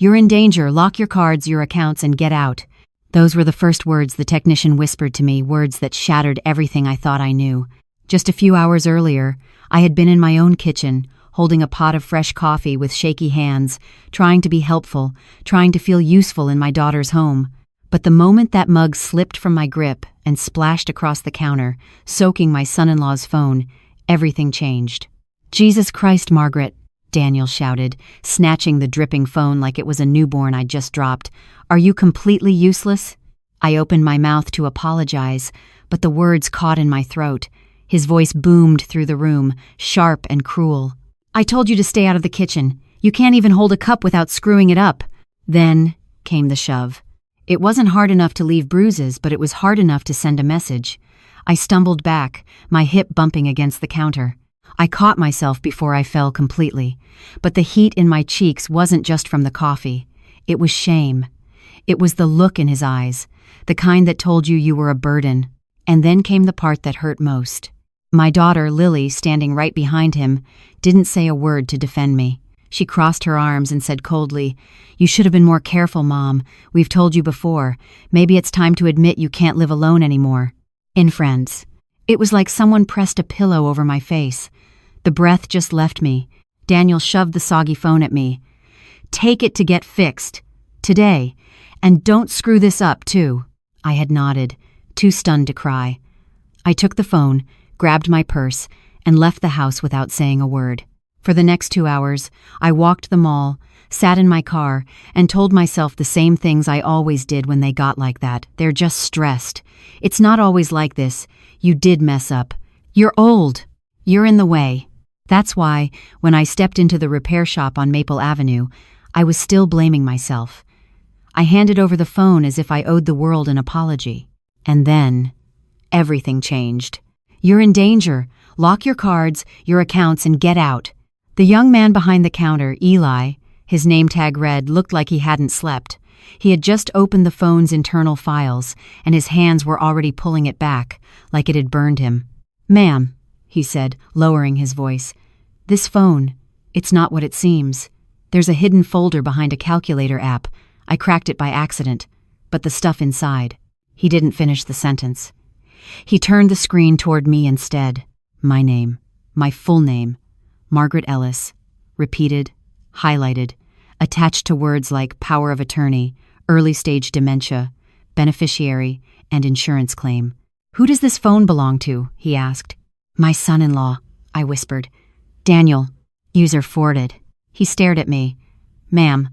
"You're in danger. Lock your cards, your accounts, and get out." Those were the first words the technician whispered to me, words that shattered everything I thought I knew. Just a few hours earlier, I had been in my own kitchen, holding a pot of fresh coffee with shaky hands, trying to be helpful, trying to feel useful in my daughter's home. But the moment that mug slipped from my grip and splashed across the counter, soaking my son-in-law's phone, everything changed. "Jesus Christ, Margaret," Daniel shouted, snatching the dripping phone like it was a newborn I'd just dropped. "Are you completely useless?" I opened my mouth to apologize, but the words caught in my throat. His voice boomed through the room, sharp and cruel. "I told you to stay out of the kitchen. You can't even hold a cup without screwing it up." Then came the shove. It wasn't hard enough to leave bruises, but it was hard enough to send a message. I stumbled back, my hip bumping against the counter. I caught myself before I fell completely. But the heat in my cheeks wasn't just from the coffee. It was shame. It was the look in his eyes, the kind that told you were a burden. And then came the part that hurt most. My daughter, Lily, standing right behind him, didn't say a word to defend me. She crossed her arms and said coldly, "You should have been more careful, Mom. We've told you before. Maybe it's time to admit you can't live alone anymore." In friends. It was like someone pressed a pillow over my face. The breath just left me. Daniel shoved the soggy phone at me. "Take it to get fixed. Today. And don't screw this up, too." I had nodded, too stunned to cry. I took the phone, grabbed my purse, and left the house without saying a word. For the next 2 hours, I walked the mall, sat in my car, and told myself the same things I always did when they got like that. They're just stressed. It's not always like this. You did mess up. You're old. You're in the way. That's why, when I stepped into the repair shop on Maple Avenue, I was still blaming myself. I handed over the phone as if I owed the world an apology. And then, everything changed. "You're in danger. Lock your cards, your accounts, and get out." The young man behind the counter, Eli, his name tag read, looked like he hadn't slept. He had just opened the phone's internal files, and his hands were already pulling it back, like it had burned him. "Ma'am," he said, lowering his voice, "this phone, it's not what it seems. There's a hidden folder behind a calculator app. I cracked it by accident, but the stuff inside." He didn't finish the sentence. He turned the screen toward me instead. My name, my full name, Margaret Ellis, repeated, highlighted, attached to words like power of attorney, early-stage dementia, beneficiary, and insurance claim. "Who does this phone belong to?" he asked. "My son-in-law," I whispered. "Daniel, user forwarded." He stared at me. "Ma'am,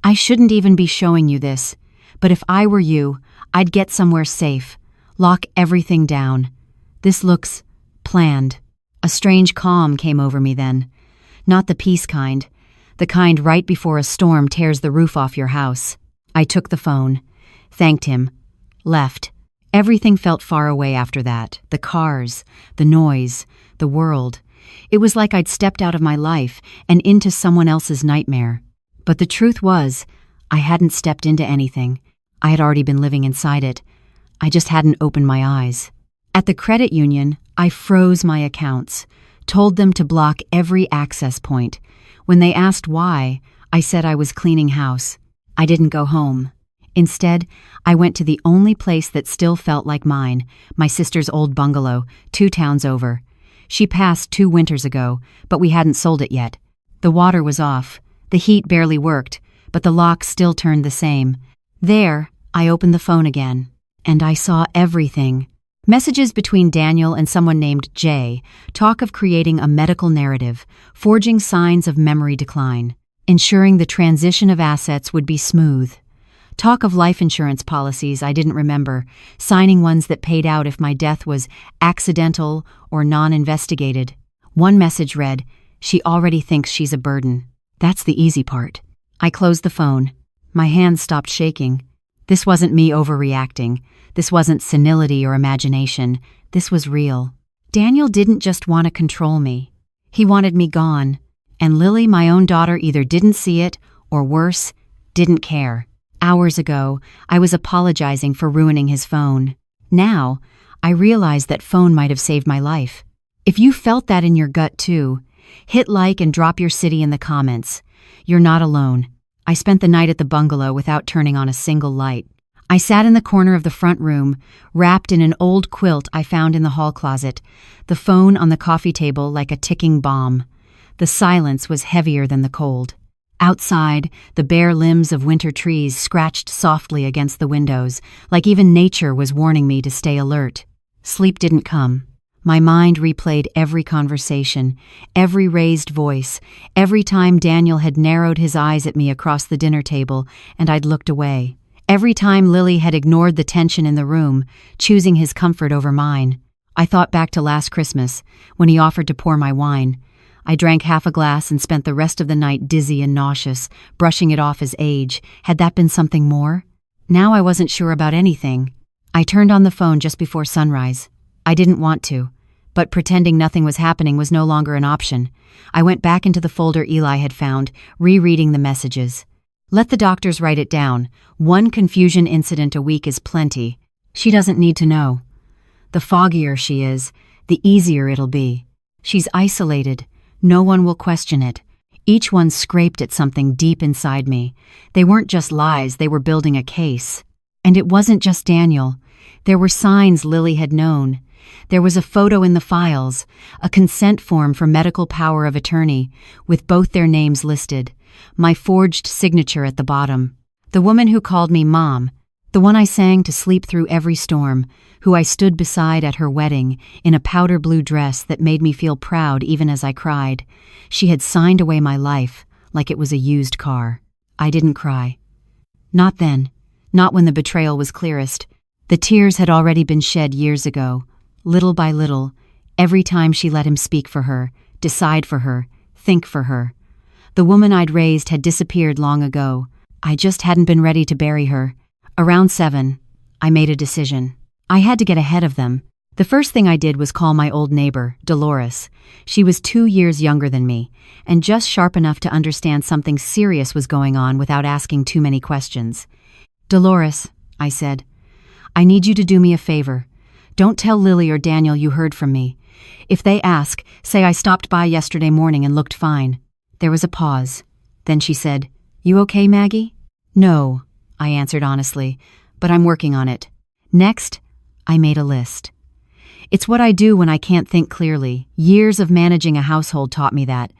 I shouldn't even be showing you this, but if I were you, I'd get somewhere safe. Lock everything down. This looks planned." A strange calm came over me then. Not the peace kind. The kind right before a storm tears the roof off your house. I took the phone, thanked him, left. Everything felt far away after that. The cars, the noise, the world. It was like I'd stepped out of my life and into someone else's nightmare. But the truth was, I hadn't stepped into anything. I had already been living inside it. I just hadn't opened my eyes. At the credit union, I froze my accounts, told them to block every access point. When they asked why, I said I was cleaning house. I didn't go home. Instead, I went to the only place that still felt like mine, my sister's old bungalow, 2 towns over. She passed 2 winters ago, but we hadn't sold it yet. The water was off, the heat barely worked, but the lock still turned the same. There, I opened the phone again, and I saw everything. Messages between Daniel and someone named Jay talk of creating a medical narrative, forging signs of memory decline, ensuring the transition of assets would be smooth. Talk of life insurance policies I didn't remember, signing ones that paid out if my death was accidental or non-investigated. One message read, "She already thinks she's a burden." That's the easy part. I closed the phone. My hands stopped shaking. This wasn't me overreacting. This wasn't senility or imagination. This was real. Daniel didn't just want to control me. He wanted me gone. And Lily, my own daughter, either didn't see it, or worse, didn't care. Hours ago, I was apologizing for ruining his phone. Now, I realized that phone might have saved my life. If you felt that in your gut too, hit like and drop your city in the comments. You're not alone. I spent the night at the bungalow without turning on a single light. I sat in the corner of the front room, wrapped in an old quilt I found in the hall closet, the phone on the coffee table like a ticking bomb. The silence was heavier than the cold. Outside, the bare limbs of winter trees scratched softly against the windows, like even nature was warning me to stay alert. Sleep didn't come. My mind replayed every conversation, every raised voice, every time Daniel had narrowed his eyes at me across the dinner table and I'd looked away. Every time Lily had ignored the tension in the room, choosing his comfort over mine. I thought back to last Christmas, when he offered to pour my wine. I drank half a glass and spent the rest of the night dizzy and nauseous, brushing it off as age. Had that been something more? Now I wasn't sure about anything. I turned on the phone just before sunrise. I didn't want to, but pretending nothing was happening was no longer an option. I went back into the folder Eli had found, rereading the messages. Let the doctors write it down. One confusion incident a week is plenty. She doesn't need to know. The foggier she is, the easier it'll be. She's isolated. No one will question it. Each one scraped at something deep inside me. They weren't just lies, they were building a case. And it wasn't just Daniel. There were signs Lily had known. There was a photo in the files, a consent form for medical power of attorney, with both their names listed. My forged signature at the bottom. The woman who called me Mom, the one I sang to sleep through every storm, who I stood beside at her wedding in a powder blue dress that made me feel proud even as I cried. She had signed away my life like it was a used car. I didn't cry. Not then. Not when the betrayal was clearest. The tears had already been shed years ago, little by little, every time she let him speak for her, decide for her, think for her. The woman I'd raised had disappeared long ago. I just hadn't been ready to bury her. Around 7, I made a decision. I had to get ahead of them. The first thing I did was call my old neighbor, Dolores. She was 2 years younger than me, and just sharp enough to understand something serious was going on without asking too many questions. Dolores, I said, I need you to do me a favor. Don't tell Lily or Daniel you heard from me. If they ask, say I stopped by yesterday morning and looked fine. There was a pause. Then she said, You okay, Maggie? No, I answered honestly, but I'm working on it. Next, I made a list. It's what I do when I can't think clearly. Years of managing a household taught me that.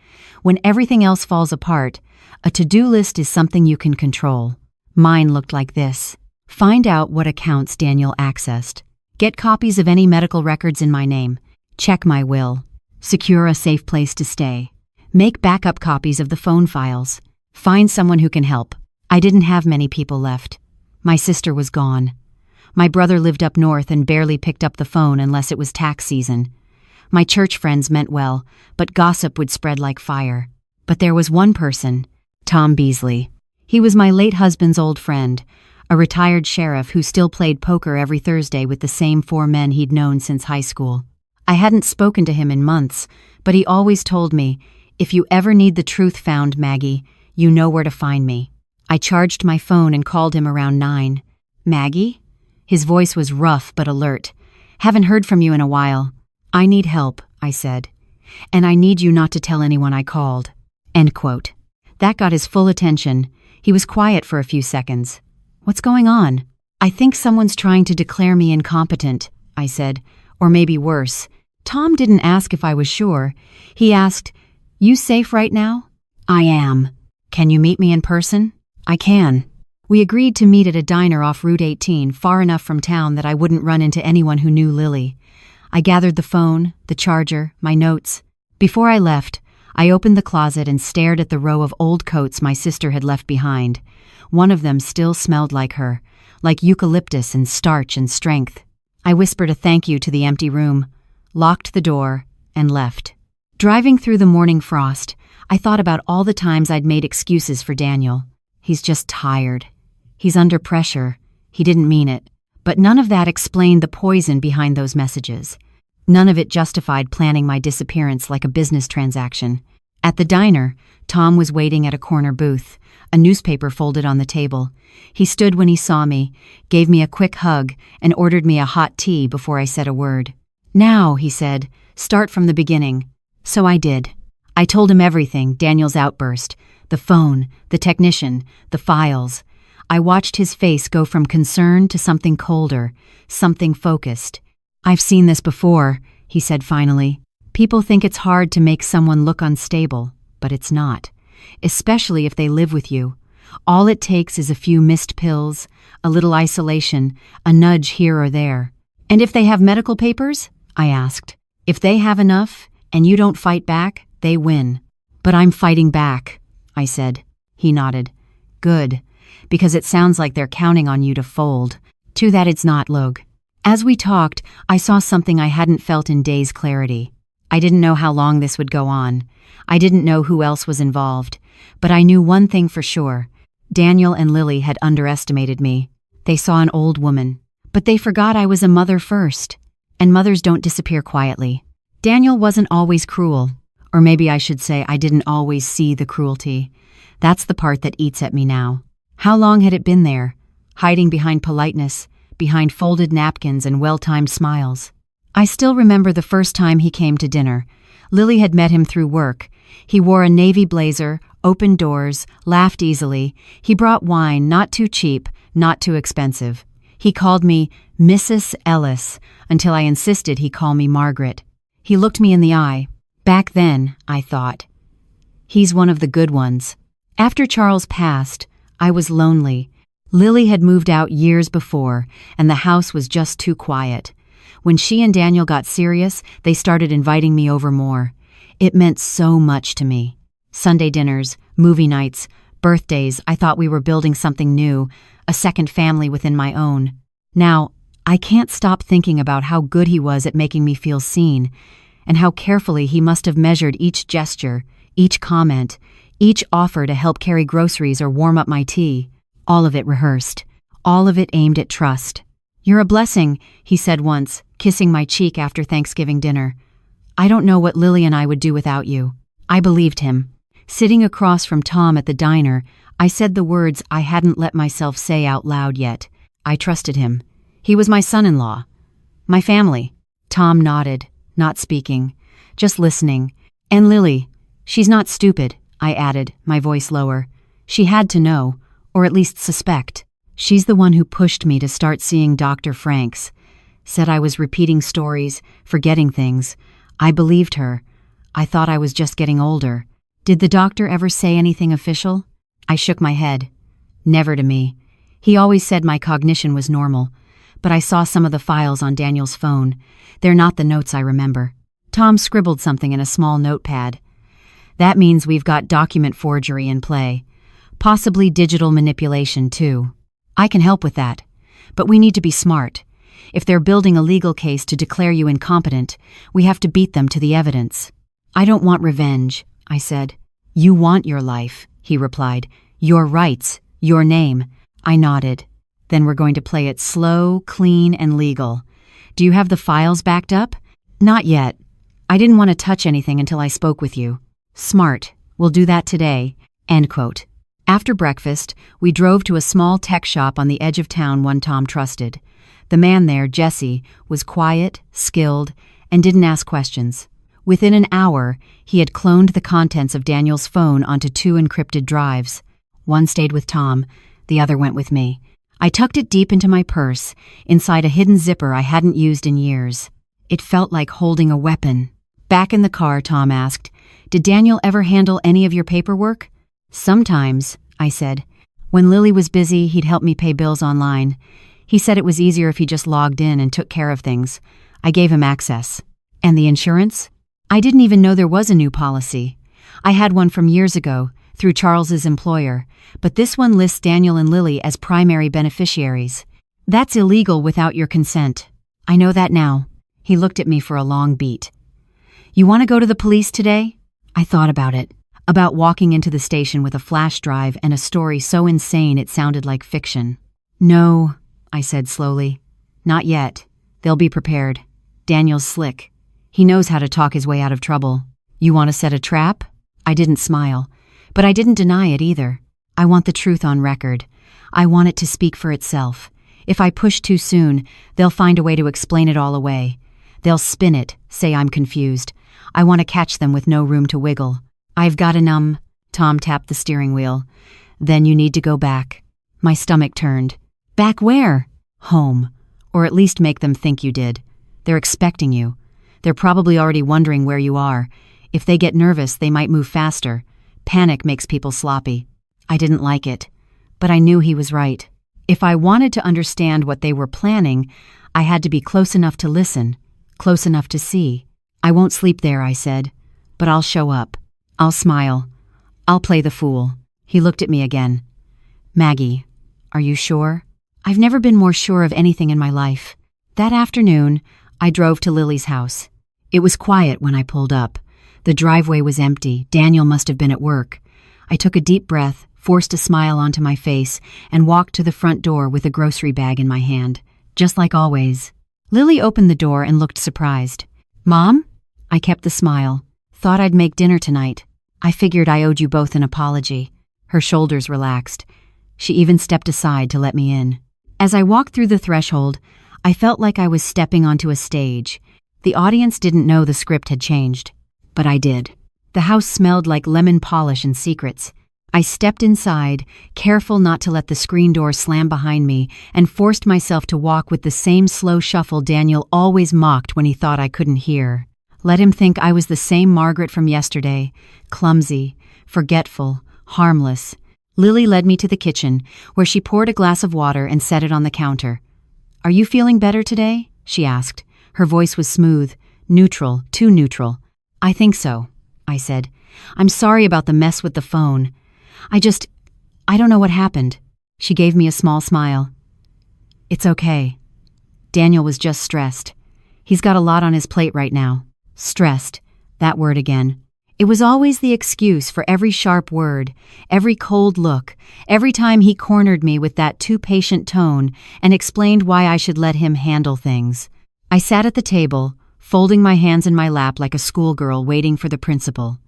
When everything else falls apart, a to-do list is something you can control. Mine looked like this. Find out what accounts Daniel accessed. Get copies of any medical records in my name. Check my will. Secure a safe place to stay. Make backup copies of the phone files. Find someone who can help. I didn't have many people left. My sister was gone. My brother lived up north and barely picked up the phone unless it was tax season. My church friends meant well, but gossip would spread like fire. But there was one person, Tom Beasley. He was my late husband's old friend, a retired sheriff who still played poker every Thursday with the same 4 men he'd known since high school. I hadn't spoken to him in months, but he always told me, If you ever need the truth found, Maggie, you know where to find me. I charged my phone and called him around 9. Maggie? His voice was rough but alert. Haven't heard from you in a while. I need help, I said. And I need you not to tell anyone I called. End quote. That got his full attention. He was quiet for a few seconds. What's going on? I think someone's trying to declare me incompetent, I said. Or maybe worse. Tom didn't ask if I was sure. He asked, You safe right now? I am. Can you meet me in person? I can. We agreed to meet at a diner off Route 18, far enough from town that I wouldn't run into anyone who knew Lily. I gathered the phone, the charger, my notes. Before I left, I opened the closet and stared at the row of old coats my sister had left behind. One of them still smelled like her, like eucalyptus and starch and strength. I whispered a thank you to the empty room, locked the door, and left. Driving through the morning frost, I thought about all the times I'd made excuses for Daniel. He's just tired. He's under pressure. He didn't mean it. But none of that explained the poison behind those messages. None of it justified planning my disappearance like a business transaction. At the diner, Tom was waiting at a corner booth, a newspaper folded on the table. He stood when he saw me, gave me a quick hug, and ordered me a hot tea before I said a word. Now, he said, start from the beginning. So I did. I told him everything, Daniel's outburst, The phone, the technician, the files. I watched his face go from concern to something colder, something focused. "I've seen this before," he said finally. "People think it's hard to make someone look unstable, but it's not. Especially if they live with you. All it takes is a few missed pills, a little isolation, a nudge here or there." "And if they have medical papers?" I asked. "If they have enough, and you don't fight back, they win." "But I'm fighting back," I said. He nodded. "Good, because it sounds like they're counting on you to fold." "Too that it's not, Log." As we talked, I saw something I hadn't felt in days' clarity. I didn't know how long this would go on. I didn't know who else was involved. But I knew one thing for sure. Daniel and Lily had underestimated me. They saw an old woman. But they forgot I was a mother first. And mothers don't disappear quietly. Daniel wasn't always cruel. Or maybe I should say I didn't always see the cruelty. That's the part that eats at me now. How long had it been there? Hiding behind politeness, behind folded napkins and well-timed smiles. I still remember the first time he came to dinner. Lily had met him through work. He wore a navy blazer, opened doors, laughed easily. He brought wine, not too cheap, not too expensive. He called me Mrs. Ellis, until I insisted he call me Margaret. He looked me in the eye. Back then, I thought, he's one of the good ones. After Charles passed, I was lonely. Lily had moved out years before, and the house was just too quiet. When she and Daniel got serious, they started inviting me over more. It meant so much to me. Sunday dinners, movie nights, birthdays. I thought we were building something new, a second family within my own. Now, I can't stop thinking about how good he was at making me feel seen, and how carefully he must have measured each gesture, each comment, each offer to help carry groceries or warm up my tea. All of it rehearsed. All of it aimed at trust. "You're a blessing," he said once, kissing my cheek after Thanksgiving dinner. "I don't know what Lily and I would do without you." I believed him. Sitting across from Tom at the diner, I said the words I hadn't let myself say out loud yet. I trusted him. He was my son-in-law. My family. Tom nodded, not speaking, just listening. "And Lily, she's not stupid," I added, my voice lower. "She had to know, or at least suspect. She's the one who pushed me to start seeing Dr. Franks. Said I was repeating stories, forgetting things. I believed her. I thought I was just getting older. Did the doctor ever say anything official?" I shook my head. "Never to me. He always said my cognition was normal. But I saw some of the files on Daniel's phone. They're not the notes I remember." Tom scribbled something in a small notepad. "That means we've got document forgery in play. Possibly digital manipulation, too. I can help with that. But we need to be smart. If they're building a legal case to declare you incompetent, we have to beat them to the evidence." "I don't want revenge," I said. "You want your life," he replied. "Your rights, your name." I nodded. "Then we're going to play it slow, clean, and legal. Do you have the files backed up?" "Not yet. I didn't want to touch anything until I spoke with you." "Smart. We'll do that today." End quote. After breakfast, we drove to a small tech shop on the edge of town one Tom trusted. The man there, Jesse, was quiet, skilled, and didn't ask questions. Within an hour, he had cloned the contents of Daniel's phone onto 2 encrypted drives. One stayed with Tom, the other went with me. I tucked it deep into my purse, inside a hidden zipper I hadn't used in years. It felt like holding a weapon. Back in the car, Tom asked, "Did Daniel ever handle any of your paperwork?" "Sometimes," I said. "When Lily was busy, he'd help me pay bills online. He said it was easier if he just logged in and took care of things. I gave him access." "And the insurance?" "I didn't even know there was a new policy. I had one from years ago, through Charles's employer, but this one lists Daniel and Lily as primary beneficiaries. That's illegal without your consent." "I know that now." He looked at me for a long beat. "You want to go to the police today?" I thought about it. About walking into the station with a flash drive and a story so insane it sounded like fiction. "No," I said slowly. "Not yet. They'll be prepared. Daniel's slick. He knows how to talk his way out of trouble. You want to set a trap?" I didn't smile, but I didn't deny it either. I want the truth on record. I want it to speak for itself. If I push too soon, they'll find a way to explain it all away. They'll spin it, say I'm confused. I want to catch them with no room to wiggle. I've got an Tom tapped the steering wheel. Then you need to go back. My stomach turned. Back where? Home. Or at least make them think you did. They're expecting you. They're probably already wondering where you are. If they get nervous, they might move faster. Panic makes people sloppy. I didn't like it, but I knew he was right. If I wanted to understand what they were planning, I had to be close enough to listen, close enough to see. I won't sleep there, I said, but I'll show up. I'll smile. I'll play the fool. He looked at me again. Maggie, are you sure? I've never been more sure of anything in my life. That afternoon, I drove to Lily's house. It was quiet when I pulled up. The driveway was empty. Daniel must have been at work. I took a deep breath, forced a smile onto my face, and walked to the front door with a grocery bag in my hand, just like always. Lily opened the door and looked surprised. Mom? I kept the smile. Thought I'd make dinner tonight. I figured I owed you both an apology. Her shoulders relaxed. She even stepped aside to let me in. As I walked through the threshold, I felt like I was stepping onto a stage. The audience didn't know the script had changed, but I did. The house smelled like lemon polish and secrets. I stepped inside, careful not to let the screen door slam behind me, and forced myself to walk with the same slow shuffle Daniel always mocked when he thought I couldn't hear. Let him think I was the same Margaret from yesterday, clumsy, forgetful, harmless. Lily led me to the kitchen, where she poured a glass of water and set it on the counter. Are you feeling better today? She asked. Her voice was smooth, neutral, too neutral. I think so, I said. I'm sorry about the mess with the phone. I don't know what happened. She gave me a small smile. It's okay. Daniel was just stressed. He's got a lot on his plate right now. Stressed. That word again. It was always the excuse for every sharp word, every cold look, every time he cornered me with that too patient tone and explained why I should let him handle things. I sat at the table, folding my hands in my lap like a schoolgirl waiting for the principal.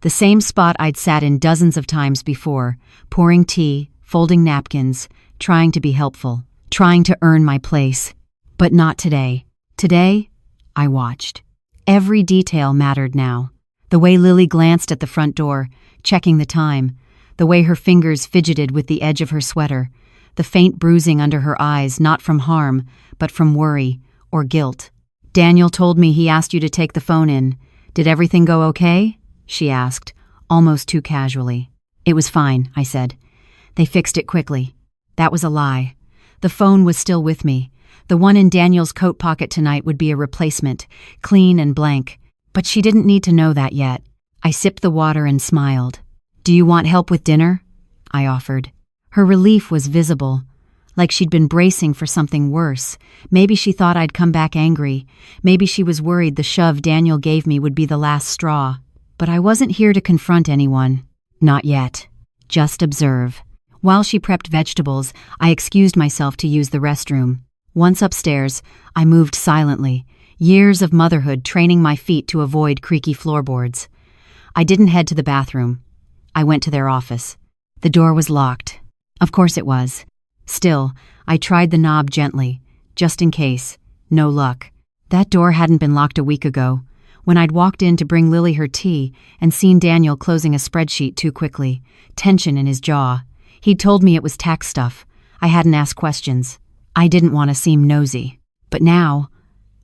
The same spot I'd sat in dozens of times before, pouring tea, folding napkins, trying to be helpful, trying to earn my place. But not today. Today, I watched. Every detail mattered now. The way Lily glanced at the front door, checking the time, the way her fingers fidgeted with the edge of her sweater, the faint bruising under her eyes not from harm, but from worry or guilt. Daniel told me he asked you to take the phone in. Did everything go okay? She asked, almost too casually. It was fine, I said. They fixed it quickly. That was a lie. The phone was still with me. The one in Daniel's coat pocket tonight would be a replacement, clean and blank. But she didn't need to know that yet. I sipped the water and smiled. Do you want help with dinner? I offered. Her relief was visible, like she'd been bracing for something worse. Maybe she thought I'd come back angry. Maybe she was worried the shove Daniel gave me would be the last straw. But I wasn't here to confront anyone. Not yet. Just observe. While she prepped vegetables, I excused myself to use the restroom. Once upstairs, I moved silently. Years of motherhood training my feet to avoid creaky floorboards. I didn't head to the bathroom. I went to their office. The door was locked. Of course it was. Still, I tried the knob gently, just in case. No luck. That door hadn't been locked a week ago, when I'd walked in to bring Lily her tea and seen Daniel closing a spreadsheet too quickly, tension in his jaw. He'd told me it was tax stuff. I hadn't asked questions. I didn't want to seem nosy. But now,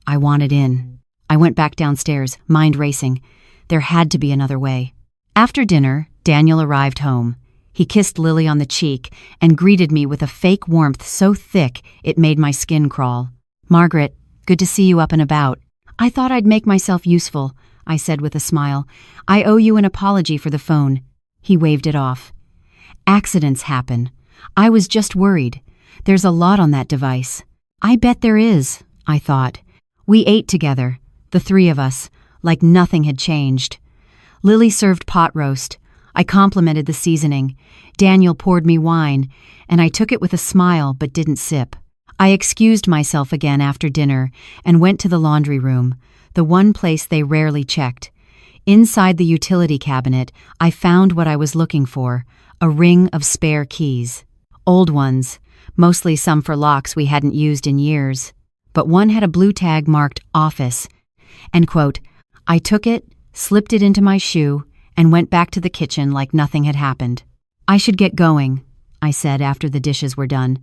I wanted in. I went back downstairs, mind racing. There had to be another way. After dinner, Daniel arrived home. He kissed Lily on the cheek and greeted me with a fake warmth so thick it made my skin crawl. Margaret, good to see you up and about. I thought I'd make myself useful, I said with a smile. I owe you an apology for the phone. He waved it off. Accidents happen. I was just worried. There's a lot on that device. I bet there is, I thought. We ate together, the three of us, like nothing had changed. Lily served pot roast. I complimented the seasoning. Daniel poured me wine, and I took it with a smile but didn't sip. I excused myself again after dinner and went to the laundry room, the one place they rarely checked. Inside the utility cabinet, I found what I was looking for, a ring of spare keys. Old ones, mostly some for locks we hadn't used in years. But one had a blue tag marked office. And quote, I took it, slipped it into my shoe, and went back to the kitchen like nothing had happened. "I should get going," I said after the dishes were done.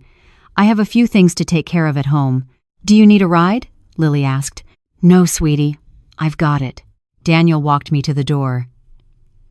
"I have a few things to take care of at home." "Do you need a ride?" Lily asked. "No, sweetie. I've got it." Daniel walked me to the door.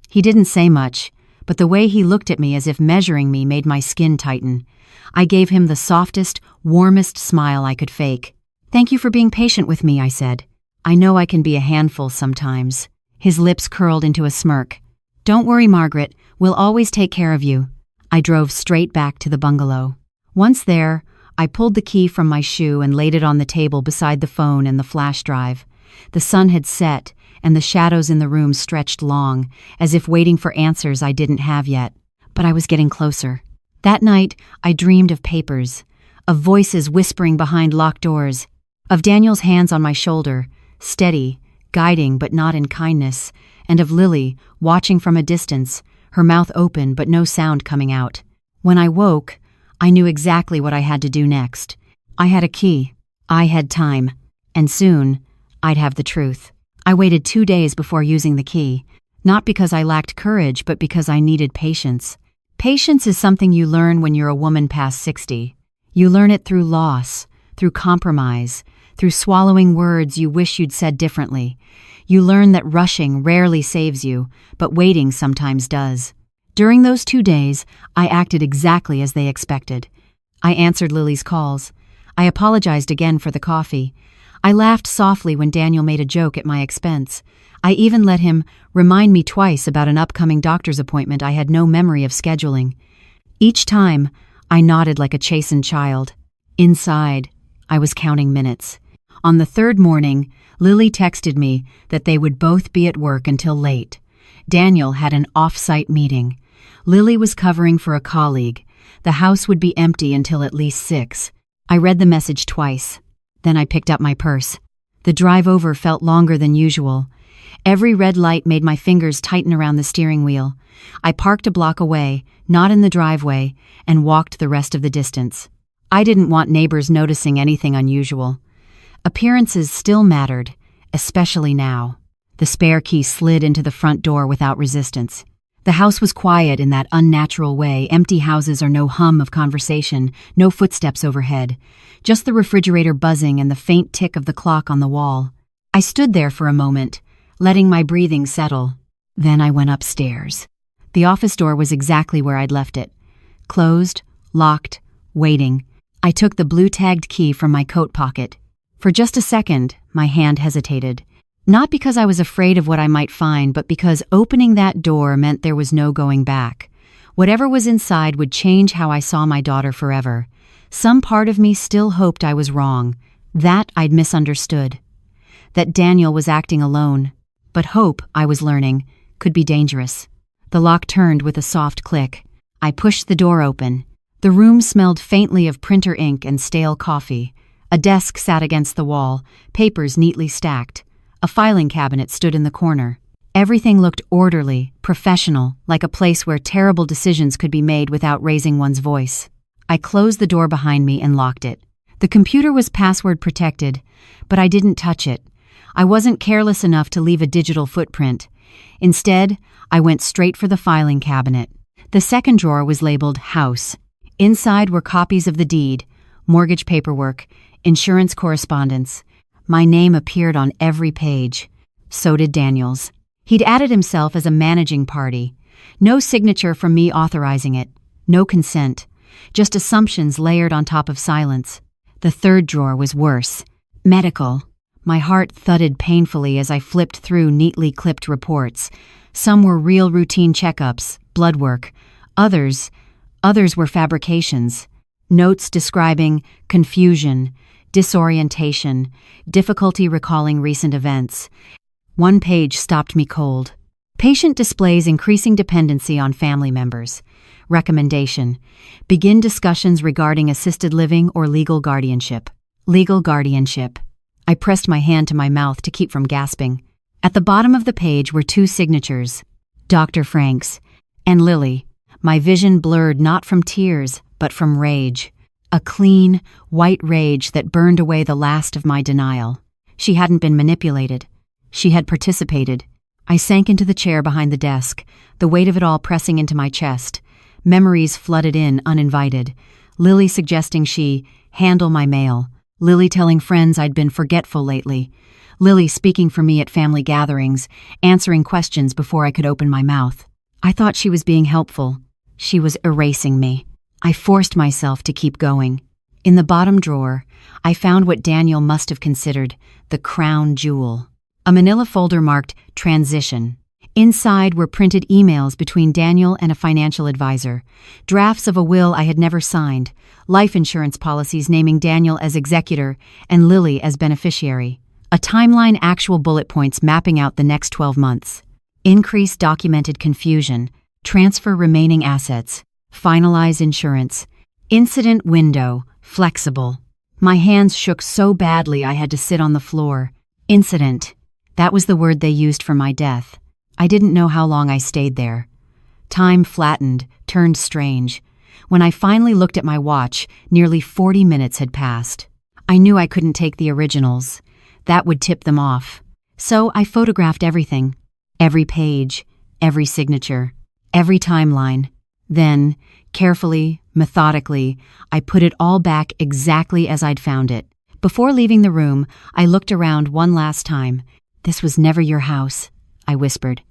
He didn't say much, but the way he looked at me as if measuring me made my skin tighten. I gave him the softest, warmest smile I could fake. "Thank you for being patient with me," I said. "I know I can be a handful sometimes." His lips curled into a smirk. "Don't worry, Margaret. We'll always take care of you." I drove straight back to the bungalow. Once there, I pulled the key from my shoe and laid it on the table beside the phone and the flash drive. The sun had set, and the shadows in the room stretched long, as if waiting for answers I didn't have yet. But I was getting closer. That night, I dreamed of papers, of voices whispering behind locked doors, of Daniel's hands on my shoulder, steady, guiding but not in kindness, and of Lily, watching from a distance, her mouth open but no sound coming out. When I woke, I knew exactly what I had to do next. I had a key. I had time. And soon, I'd have the truth. I waited 2 days before using the key, not because I lacked courage, but because I needed patience. Patience is something you learn when you're a woman past 60. You learn it through loss, through compromise, through swallowing words you wish you'd said differently. You learn that rushing rarely saves you, but waiting sometimes does. During those 2 days, I acted exactly as they expected. I answered Lily's calls. I apologized again for the coffee. I laughed softly when Daniel made a joke at my expense. I even let him remind me twice about an upcoming doctor's appointment I had no memory of scheduling. Each time, I nodded like a chastened child. Inside, I was counting minutes. On the third morning, Lily texted me that they would both be at work until late. Daniel had an off-site meeting. Lily was covering for a colleague. The house would be empty until at least 6. I read the message twice. Then I picked up my purse. The drive over felt longer than usual. Every red light made my fingers tighten around the steering wheel. I parked a block away, not in the driveway, and walked the rest of the distance. I didn't want neighbors noticing anything unusual. Appearances still mattered, especially now. The spare key slid into the front door without resistance. The house was quiet in that unnatural way. Empty houses are no hum of conversation, no footsteps overhead, just the refrigerator buzzing and the faint tick of the clock on the wall. I stood there for a moment, letting my breathing settle. Then I went upstairs. The office door was exactly where I'd left it. Closed, locked, waiting. I took the blue-tagged key from my coat pocket. For just a second, my hand hesitated. Not because I was afraid of what I might find, but because opening that door meant there was no going back. Whatever was inside would change how I saw my daughter forever. Some part of me still hoped I was wrong, that I'd misunderstood, that Daniel was acting alone. But hope, I was learning, could be dangerous. The lock turned with a soft click. I pushed the door open. The room smelled faintly of printer ink and stale coffee. A desk sat against the wall, papers neatly stacked. A filing cabinet stood in the corner. Everything looked orderly, professional, like a place where terrible decisions could be made without raising one's voice. I closed the door behind me and locked it. The computer was password protected, but I didn't touch it. I wasn't careless enough to leave a digital footprint. Instead, I went straight for the filing cabinet. The second drawer was labeled House. Inside were copies of the deed, mortgage paperwork, insurance correspondence. My name appeared on every page. So did Daniel's. He'd added himself as a managing party. No signature from me authorizing it. No consent. Just assumptions layered on top of silence. The third drawer was worse. Medical. My heart thudded painfully as I flipped through neatly clipped reports. Some were real routine checkups, blood work. Others were fabrications. Notes describing confusion, disorientation, difficulty recalling recent events. One page stopped me cold. Patient displays increasing dependency on family members. Recommendation: begin discussions regarding assisted living or legal guardianship. Legal guardianship. I pressed my hand to my mouth to keep from gasping. At the bottom of the page were 2 signatures, Dr. Frank's and Lily. My vision blurred not from tears, but from rage. A clean, white rage that burned away the last of my denial. She hadn't been manipulated. She had participated. I sank into the chair behind the desk, the weight of it all pressing into my chest. Memories flooded in uninvited. Lily suggesting she handle my mail. Lily telling friends I'd been forgetful lately. Lily speaking for me at family gatherings, answering questions before I could open my mouth. I thought she was being helpful. She was erasing me. I forced myself to keep going. In the bottom drawer, I found what Daniel must have considered the crown jewel. A manila folder marked Transition. Inside were printed emails between Daniel and a financial advisor, drafts of a will I had never signed, life insurance policies naming Daniel as executor and Lily as beneficiary, a timeline, actual bullet points mapping out the next 12 months. Increase documented confusion, transfer remaining assets, finalize insurance, incident window, flexible. My hands shook so badly I had to sit on the floor. Incident. That was the word they used for my death. I didn't know how long I stayed there. Time flattened, turned strange. When I finally looked at my watch, nearly 40 minutes had passed. I knew I couldn't take the originals. That would tip them off. So I photographed everything. Every page, every signature, every timeline. Then, carefully, methodically, I put it all back exactly as I'd found it. Before leaving the room, I looked around one last time. "This was never your house," I whispered.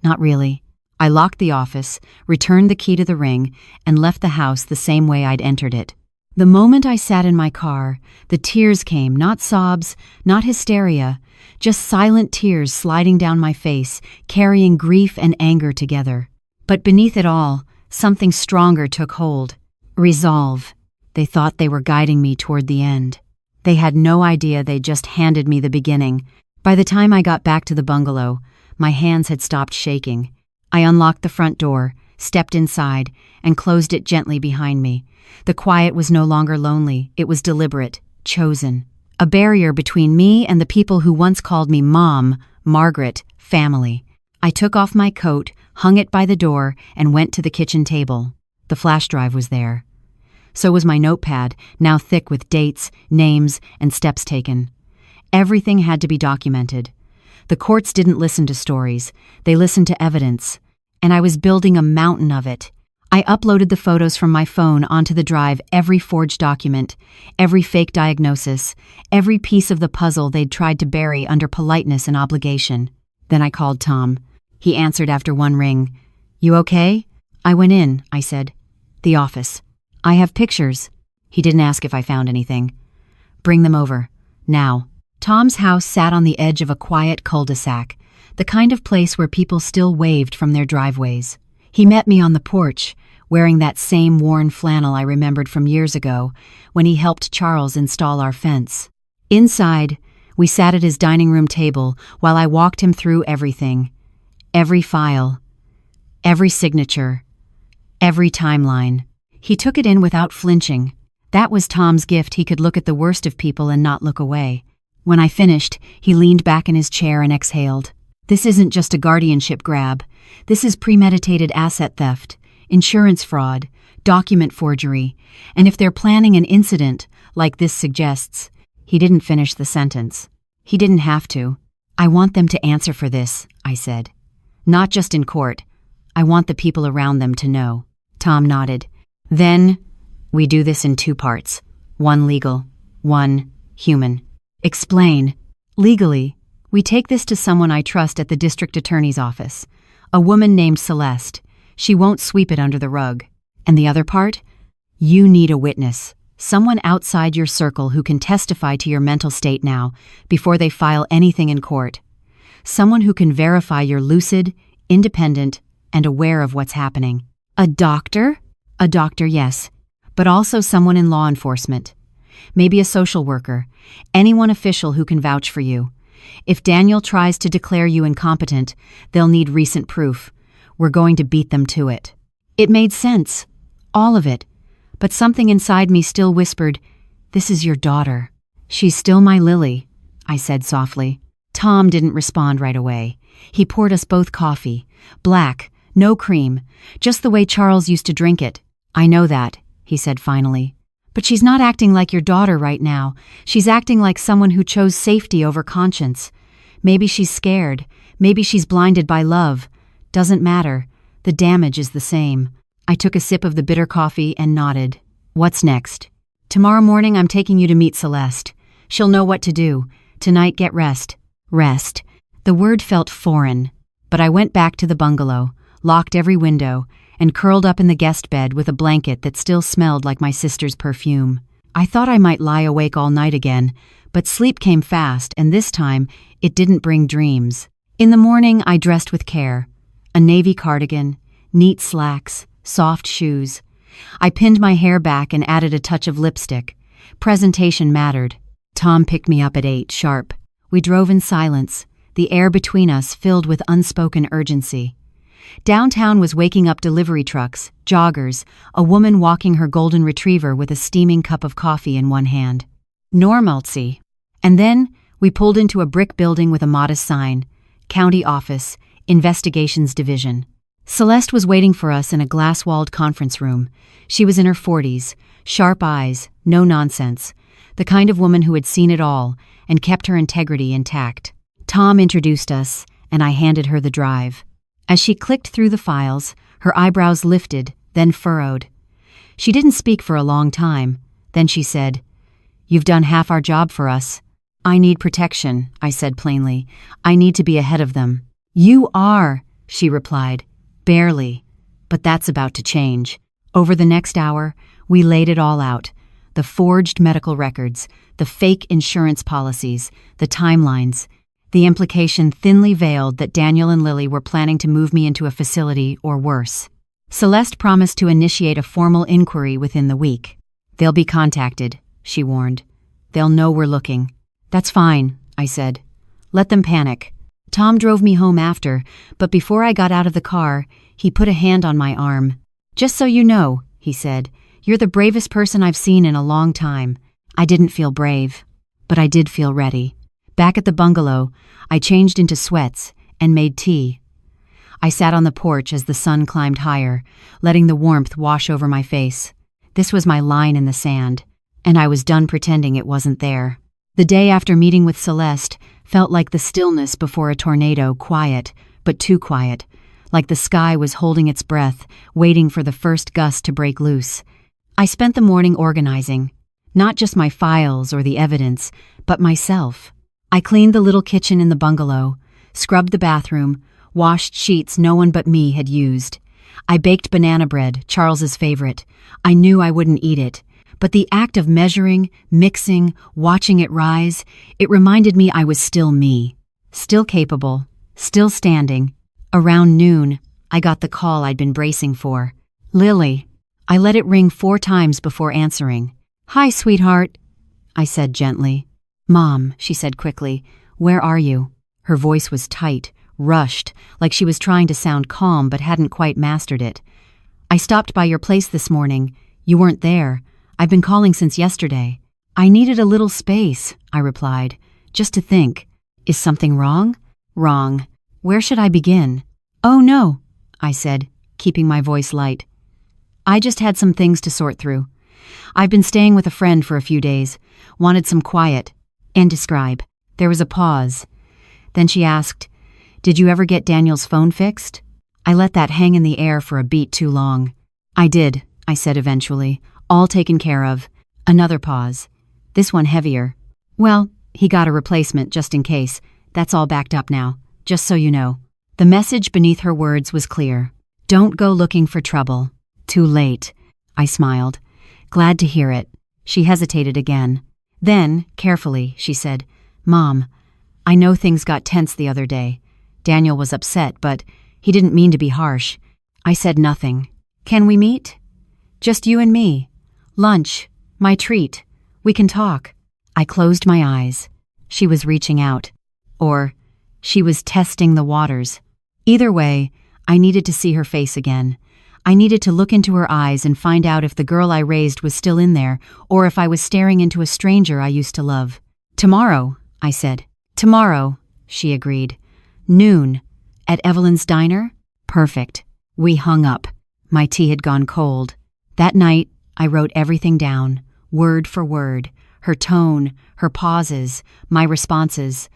"Not really." I locked the office, returned the key to the ring, and left the house the same way I'd entered it. The moment I sat in my car, the tears came, not sobs, not hysteria, just silent tears sliding down my face, carrying grief and anger together. But beneath it all, something stronger took hold. Resolve. They thought they were guiding me toward the end. They had no idea they'd just handed me the beginning. By the time I got back to the bungalow, my hands had stopped shaking. I unlocked the front door, stepped inside, and closed it gently behind me. The quiet was no longer lonely, it was deliberate, chosen. A barrier between me and the people who once called me Mom, Margaret, family. I took off my coat, hung it by the door, and went to the kitchen table. The flash drive was there. So was my notepad, now thick with dates, names, and steps taken. Everything had to be documented. The courts didn't listen to stories, they listened to evidence. And I was building a mountain of it. I uploaded the photos from my phone onto the drive, every forged document, every fake diagnosis, every piece of the puzzle they'd tried to bury under politeness and obligation. Then I called Tom. He answered after one ring. "You okay?" "I went in," I said. "The office. I have pictures." He didn't ask if I found anything. "Bring them over. Now." Tom's house sat on the edge of a quiet cul-de-sac, the kind of place where people still waved from their driveways. He met me on the porch, wearing that same worn flannel I remembered from years ago when he helped Charles install our fence. Inside, we sat at his dining room table while I walked him through everything. Every file, every signature, every timeline. He took it in without flinching. That was Tom's gift. He could look at the worst of people and not look away. When I finished, he leaned back in his chair and exhaled. "This isn't just a guardianship grab. This is premeditated asset theft, insurance fraud, document forgery, and if they're planning an incident, like this suggests..." He didn't finish the sentence. He didn't have to. "I want them to answer for this," I said. "Not just in court. I want the people around them to know." Tom nodded. "Then, we do this in 2 parts. One legal, one human." "Explain." "Legally, we take this to someone I trust at the district attorney's office. A woman named Celeste. She won't sweep it under the rug. And the other part? You need a witness. Someone outside your circle who can testify to your mental state now, before they file anything in court. Someone who can verify you're lucid, independent, and aware of what's happening." "A doctor?" "A doctor, yes. But also someone in law enforcement. Maybe a social worker. Anyone official who can vouch for you. If Daniel tries to declare you incompetent, they'll need recent proof. We're going to beat them to it." It made sense. All of it. But something inside me still whispered, "This is your daughter." "She's still my Lily," I said softly. Tom didn't respond right away. He poured us both coffee. Black, no cream, just the way Charles used to drink it. "I know that," he said finally. "But she's not acting like your daughter right now. She's acting like someone who chose safety over conscience. Maybe she's scared. Maybe she's blinded by love. Doesn't matter. The damage is the same. I took a sip of the bitter coffee and nodded. What's next? Tomorrow morning I'm taking you to meet Celeste. She'll know what to do. Tonight get rest. Rest. The word felt foreign, but I went back to the bungalow, locked every window, and curled up in the guest bed with a blanket that still smelled like my sister's perfume. I thought I might lie awake all night again, but sleep came fast, and this time it didn't bring dreams. In the morning I dressed with care. A navy cardigan, neat slacks, soft shoes. I pinned my hair back and added a touch of lipstick. Presentation mattered. Tom picked me up at 8 sharp. We drove in silence, the air between us filled with unspoken urgency. Downtown was waking up delivery trucks, joggers, a woman walking her golden retriever with a steaming cup of coffee in one hand. Normalcy. And then we pulled into a brick building with a modest sign, County Office, Investigations Division. Celeste was waiting for us in a glass-walled conference room. She was in her 40s, sharp eyes, no nonsense, the kind of woman who had seen it all and kept her integrity intact. Tom introduced us, and I handed her the drive. As she clicked through the files, her eyebrows lifted, then furrowed. She didn't speak for a long time. Then she said, "You've done half our job for us." "I need protection," I said plainly. "I need to be ahead of them." "You are," she replied. "Barely. But that's about to change." Over the next hour, we laid it all out. The forged medical records, the fake insurance policies, the timelines. The implication thinly veiled that Daniel and Lily were planning to move me into a facility or worse. Celeste promised to initiate a formal inquiry within the week. "They'll be contacted," she warned. "They'll know we're looking." "That's fine," I said. "Let them panic." Tom drove me home after, but before I got out of the car, he put a hand on my arm. "Just so you know," he said, "you're the bravest person I've seen in a long time." I didn't feel brave, but I did feel ready. Back at the bungalow, I changed into sweats and made tea. I sat on the porch as the sun climbed higher, letting the warmth wash over my face. This was my line in the sand, and I was done pretending it wasn't there. The day after meeting with Celeste felt like the stillness before a tornado, quiet, but too quiet, like the sky was holding its breath, waiting for the first gust to break loose. I spent the morning organizing, not just my files or the evidence, but myself. I cleaned the little kitchen in the bungalow, scrubbed the bathroom, washed sheets no one but me had used. I baked banana bread, Charles's favorite. I knew I wouldn't eat it, but the act of measuring, mixing, watching it rise, it reminded me I was still me, still capable, still standing. Around noon, I got the call I'd been bracing for. "Lily." I let it ring 4 times before answering. "Hi, sweetheart," I said gently. "Mom," she said quickly, "where are you?" Her voice was tight, rushed, like she was trying to sound calm but hadn't quite mastered it. "I stopped by your place this morning. You weren't there. I've been calling since yesterday." "I needed a little space," I replied, "just to think. Is something wrong?" "Wrong. Where should I begin?" "Oh no," I said, keeping my voice light. "I just had some things to sort through. I've been staying with a friend for a few days. Wanted some quiet." "And describe." There was a pause. Then she asked, "Did you ever get Daniel's phone fixed?" I let that hang in the air for a beat too long. "I did," I said eventually. "All taken care of." Another pause. This one heavier. "Well, he got a replacement just in case. That's all backed up now, just so you know." The message beneath her words was clear. Don't go looking for trouble. Too late. I smiled. Glad to hear it. She hesitated again. Then, carefully, she said, "Mom, I know things got tense the other day. Daniel was upset, but he didn't mean to be harsh." I said nothing. "Can we meet?" "Just you and me. Lunch. My treat. We can talk." I closed my eyes. She was reaching out. Or, she was testing the waters. Either way, I needed to see her face again. I needed to look into her eyes and find out if the girl I raised was still in there, or if I was staring into a stranger I used to love. "Tomorrow," I said. "Tomorrow," she agreed. "Noon. At Evelyn's diner?" Perfect. We hung up. My tea had gone cold. That night, I wrote everything down, word for word. Her tone, her pauses, my responses.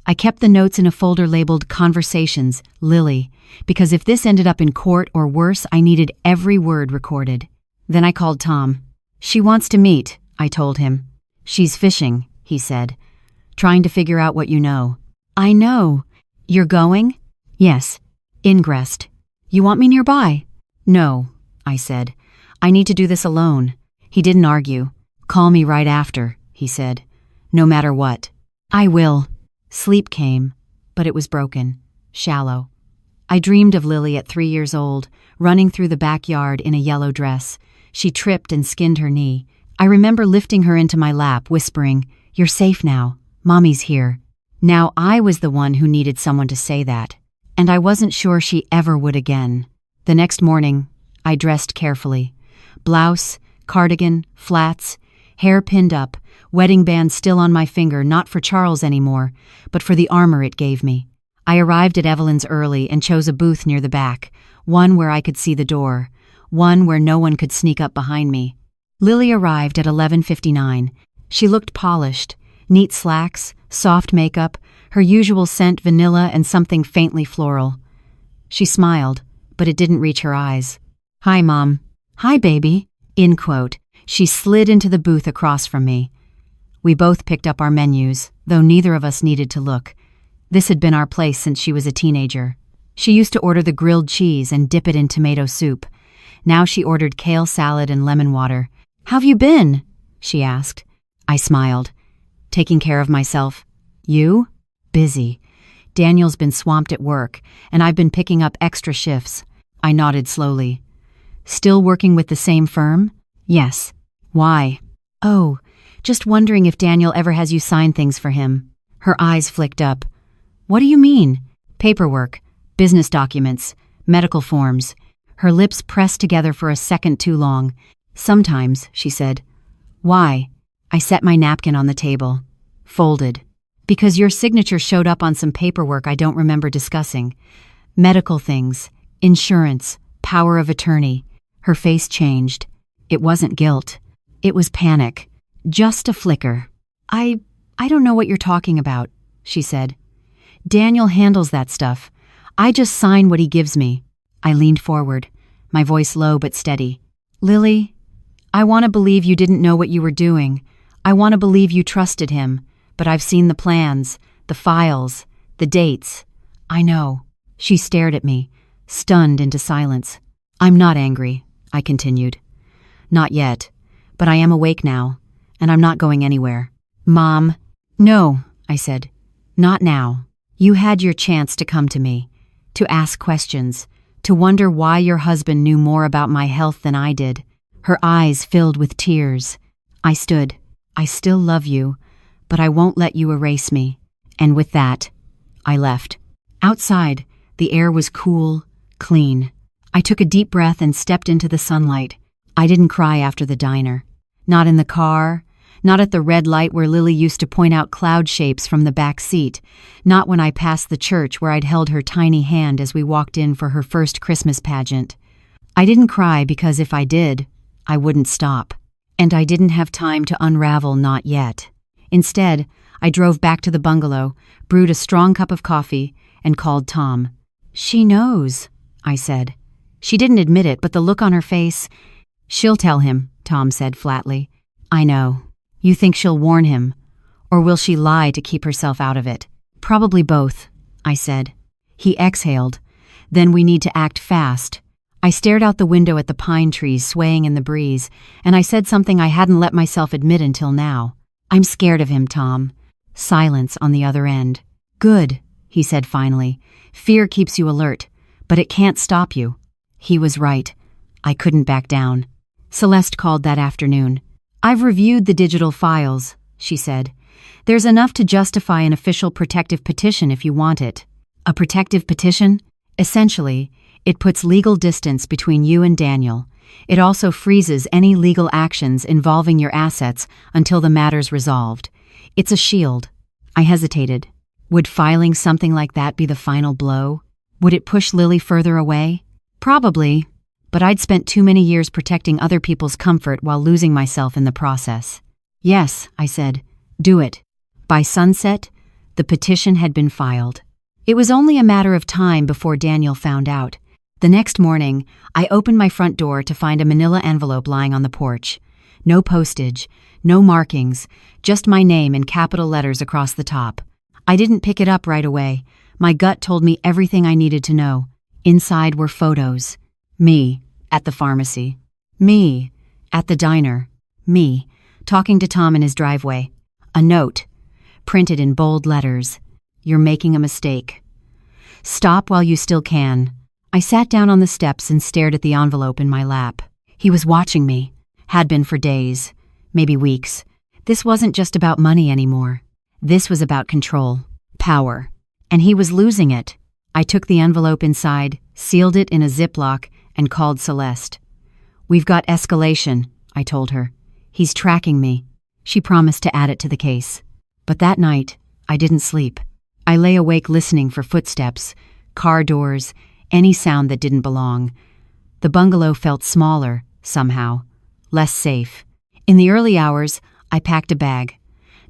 I kept the notes in a folder labeled Conversations, Lily, because if this ended up in court or worse, I needed every word recorded. Then I called Tom. "She wants to meet," I told him. "She's fishing," he said, "trying to figure out what you know." "I know. You're going?" "Yes. Ingressed. You want me nearby?" "No," I said. "I need to do this alone." He didn't argue. "Call me right after," he said. "No matter what." "I will." Sleep came, but it was broken, shallow. I dreamed of Lily at 3 years old, running through the backyard in a yellow dress. She tripped and skinned her knee. I remember lifting her into my lap, whispering, "You're safe now. Mommy's here." Now I was the one who needed someone to say that, and I wasn't sure she ever would again. The next morning, I dressed carefully. Blouse, cardigan, flats, hair pinned up, wedding band still on my finger, not for Charles anymore, but for the armor it gave me. I arrived at Evelyn's early and chose a booth near the back, one where I could see the door, one where no one could sneak up behind me. Lily arrived at 11:59. She looked polished, neat slacks, soft makeup, her usual scent vanilla and something faintly floral. She smiled, but it didn't reach her eyes. "Hi, Mom." "Hi, baby." In quote. She slid into the booth across from me. We both picked up our menus, though neither of us needed to look. This had been our place since she was a teenager. She used to order the grilled cheese and dip it in tomato soup. Now she ordered kale salad and lemon water. "How've you been?" she asked. I smiled. "Taking care of myself." "You?" "Busy. Daniel's been swamped at work, and I've been picking up extra shifts." I nodded slowly. "Still working with the same firm?" "Yes." "Why?" "Oh, just wondering if Daniel ever has you sign things for him." Her eyes flicked up. "What do you mean?" "Paperwork, business documents, medical forms." Her lips pressed together for a second too long. "Sometimes," she said. "Why?" I set my napkin on the table. Folded. "Because your signature showed up on some paperwork I don't remember discussing. Medical things, insurance, power of attorney." Her face changed. It wasn't guilt. It was panic. Just a flicker. I don't know what you're talking about," she said. "Daniel handles that stuff. I just sign what he gives me." I leaned forward, my voice low but steady. "Lily, I want to believe you didn't know what you were doing. I want to believe you trusted him, but I've seen the plans, the files, the dates. I know." She stared at me, stunned into silence. "I'm not angry," I continued. "Not yet, but I am awake now, and I'm not going anywhere." "Mom." "No," I said. "Not now. You had your chance to come to me, to ask questions, to wonder why your husband knew more about my health than I did." Her eyes filled with tears. I stood. "I still love you, but I won't let you erase me." And with that, I left. Outside, the air was cool, clean. I took a deep breath and stepped into the sunlight. I didn't cry after the diner. Not in the car, not at the red light where Lily used to point out cloud shapes from the back seat, not when I passed the church where I'd held her tiny hand as we walked in for her first Christmas pageant. I didn't cry because if I did, I wouldn't stop. And I didn't have time to unravel not yet. Instead, I drove back to the bungalow, brewed a strong cup of coffee, and called Tom. "She knows," I said. She didn't admit it, but the look on her face— "She'll tell him," Tom said flatly. "I know. You think she'll warn him? Or will she lie to keep herself out of it?" "Probably both," I said. He exhaled. "Then we need to act fast." I stared out the window at the pine trees swaying in the breeze, and I said something I hadn't let myself admit until now. "I'm scared of him, Tom." Silence on the other end. "Good," he said finally. "Fear keeps you alert, but it can't stop you." He was right. I couldn't back down. Celeste called that afternoon. "I've reviewed the digital files," she said. "There's enough to justify an official protective petition if you want it." "A protective petition?" "Essentially, it puts legal distance between you and Daniel. It also freezes any legal actions involving your assets until the matter's resolved. It's a shield." I hesitated. Would filing something like that be the final blow? Would it push Lily further away? Probably, but I'd spent too many years protecting other people's comfort while losing myself in the process. "Yes," I said. "Do it. By sunset, The petition had been filed. It was only a matter of time before Daniel found out. The next morning, I opened my front door to find a manila envelope lying on the porch. No postage, no markings, just my name in capital letters across the top. I didn't pick it up right away. My gut told me everything I needed to know. Inside were photos. Me, at the pharmacy. Me, at the diner. Me, talking to Tom in his driveway. A note, printed in bold letters. You're making a mistake. Stop while you still can. I sat down on the steps and stared at the envelope in my lap. He was watching me. Had been for days, maybe weeks. This wasn't just about money anymore. This was about control, power. And he was losing it. I took the envelope inside, sealed it in a Ziploc, and called Celeste. "We've got escalation," I told her. "He's tracking me." She promised to add it to the case. But that night, I didn't sleep. I lay awake listening for footsteps, car doors, any sound that didn't belong. The bungalow felt smaller, somehow, less safe. In the early hours, I packed a bag.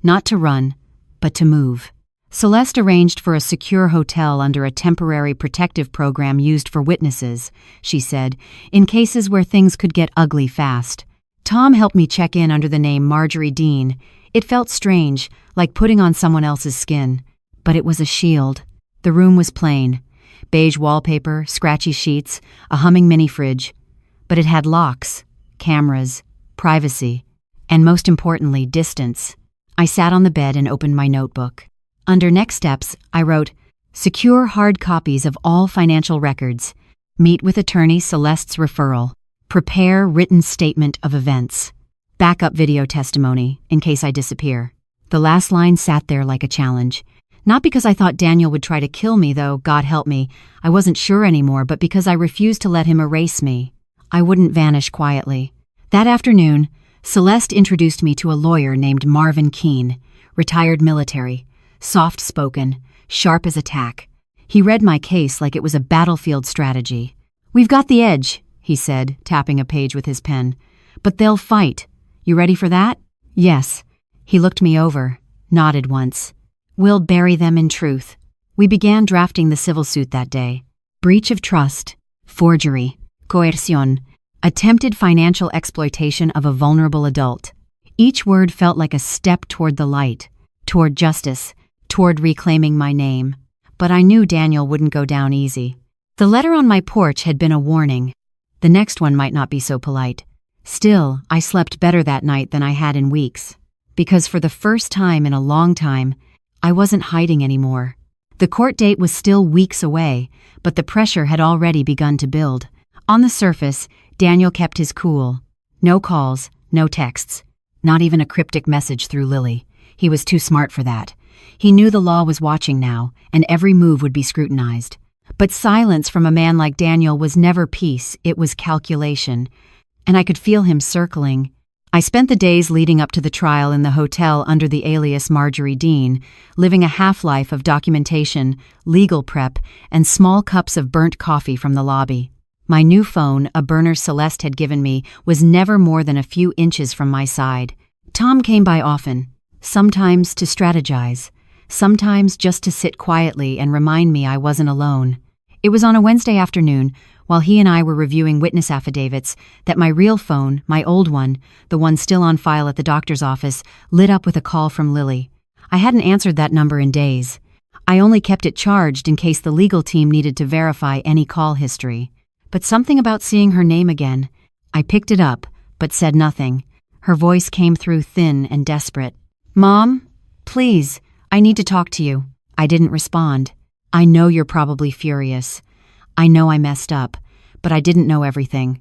Not to run, but to move. Celeste arranged for a secure hotel under a temporary protective program used for witnesses, she said, in cases where things could get ugly fast. Tom helped me check in under the name Marjorie Dean. It felt strange, like putting on someone else's skin. But it was a shield. The room was plain. Beige wallpaper, scratchy sheets, a humming mini-fridge. But it had locks, cameras, privacy, and most importantly, distance. I sat on the bed and opened my notebook. Under next steps, I wrote, "Secure hard copies of all financial records. Meet with attorney Celeste's referral. Prepare written statement of events. Backup video testimony, in case I disappear." The last line sat there like a challenge. Not because I thought Daniel would try to kill me, though, God help me. I wasn't sure anymore, but because I refused to let him erase me. I wouldn't vanish quietly. That afternoon, Celeste introduced me to a lawyer named Marvin Keene, retired military, soft-spoken, sharp as a tack. He read my case like it was a battlefield strategy. "We've got the edge," he said, tapping a page with his pen. "But they'll fight. You ready for that?" "Yes." He looked me over, nodded once. "We'll bury them in truth." We began drafting the civil suit that day. Breach of trust, forgery, coercion, attempted financial exploitation of a vulnerable adult. Each word felt like a step toward the light, toward justice, toward reclaiming my name. But I knew Daniel wouldn't go down easy. The letter on my porch had been a warning. The next one might not be so polite. Still, I slept better that night than I had in weeks. Because for the first time in a long time, I wasn't hiding anymore. The court date was still weeks away, but the pressure had already begun to build. On the surface, Daniel kept his cool. No calls, no texts, not even a cryptic message through Lily. He was too smart for that. He knew the law was watching now, and every move would be scrutinized. But silence from a man like Daniel was never peace, it was calculation. And I could feel him circling. I spent the days leading up to the trial in the hotel under the alias Marjorie Dean, living a half-life of documentation, legal prep, and small cups of burnt coffee from the lobby. My new phone, a burner Celeste had given me, was never more than a few inches from my side. Tom came by often, sometimes to strategize, sometimes just to sit quietly and remind me I wasn't alone. It was on a Wednesday afternoon, while he and I were reviewing witness affidavits, that my real phone, my old one, the one still on file at the doctor's office, lit up with a call from Lily. I hadn't answered that number in days. I only kept it charged in case the legal team needed to verify any call history. But something about seeing her name again. I picked it up, but said nothing. Her voice came through thin and desperate. "Mom, please, I need to talk to you." I didn't respond. "I know you're probably furious. I know I messed up, but I didn't know everything.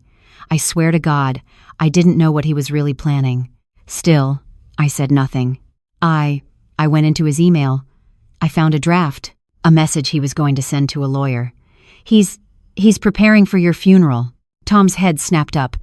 I swear to God, I didn't know what he was really planning." Still, I said nothing. I went into his email. I found a draft, a message he was going to send to a lawyer. He's preparing for your funeral." Tom's head snapped up.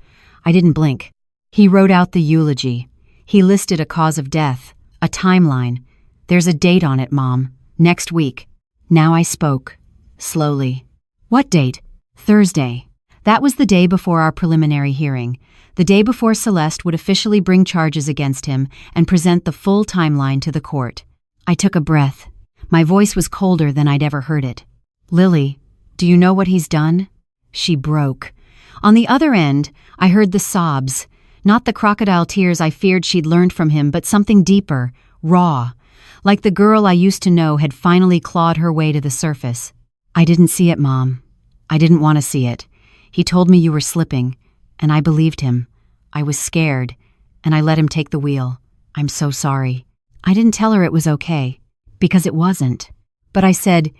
I didn't blink. He wrote out the eulogy. He listed a cause of death, a timeline. "There's a date on it, Mom. Next week." Now I spoke, slowly. "What date?" "Thursday." That was the day before our preliminary hearing, the day before Celeste would officially bring charges against him and present the full timeline to the court. I took a breath. My voice was colder than I'd ever heard it. "Lily, do you know what he's done?" She broke. On the other end, I heard the sobs. Not the crocodile tears I feared she'd learned from him, but something deeper, raw. Like the girl I used to know had finally clawed her way to the surface. "I didn't see it, Mom. I didn't want to see it. He told me you were slipping, and I believed him. I was scared, and I let him take the wheel. I'm so sorry." I didn't tell her it was okay, because it wasn't. But I said,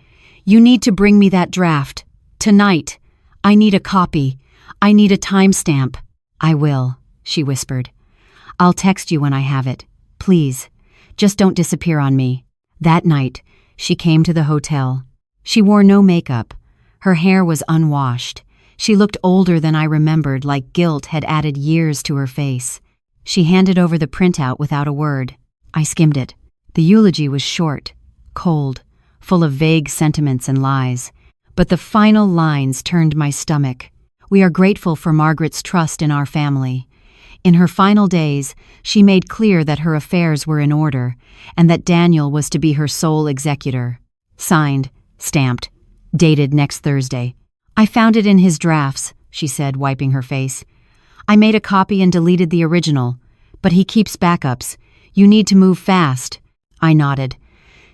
"You need to bring me that draft. Tonight. I need a copy. I need a timestamp." "I will," she whispered. "I'll text you when I have it. Please, just don't disappear on me." That night, she came to the hotel. She wore no makeup. Her hair was unwashed. She looked older than I remembered, like guilt had added years to her face. She handed over the printout without a word. I skimmed it. The eulogy was short, cold, full of vague sentiments and lies. But the final lines turned my stomach. "We are grateful for Margaret's trust in our family. In her final days, she made clear that her affairs were in order, and that Daniel was to be her sole executor. Signed, stamped, dated next Thursday." "I found it in his drafts," she said, wiping her face. "I made a copy and deleted the original, but he keeps backups. You need to move fast." I nodded.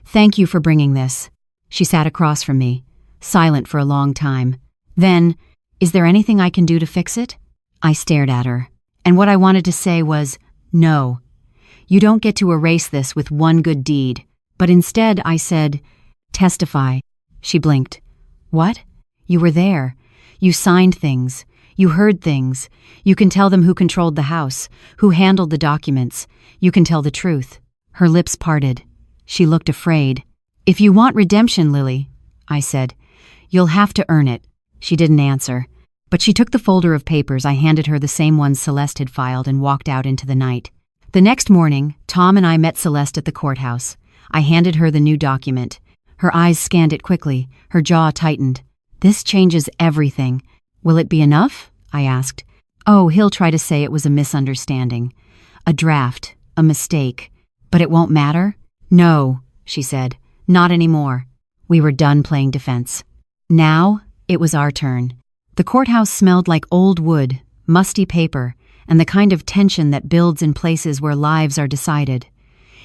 "Thank you for bringing this." She sat across from me, silent for a long time. Then, "Is there anything I can do to fix it?" I stared at her, and what I wanted to say was, "No. You don't get to erase this with one good deed." But instead I said, "Testify." She blinked. "What? You were there. You signed things. You heard things. You can tell them who controlled the house, who handled the documents. You can tell the truth." Her lips parted. She looked afraid. "If you want redemption, Lily," I said, "you'll have to earn it." She didn't answer, but she took the folder of papers I handed her, the same ones Celeste had filed, and walked out into the night. The next morning, Tom and I met Celeste at the courthouse. I handed her the new document. Her eyes scanned it quickly, her jaw tightened. "This changes everything. Will it be enough?" I asked. "Oh, he'll try to say it was a misunderstanding. A draft, a mistake. But it won't matter?" "No," she said. "Not anymore." We were done playing defense. Now, it was our turn. The courthouse smelled like old wood, musty paper, and the kind of tension that builds in places where lives are decided.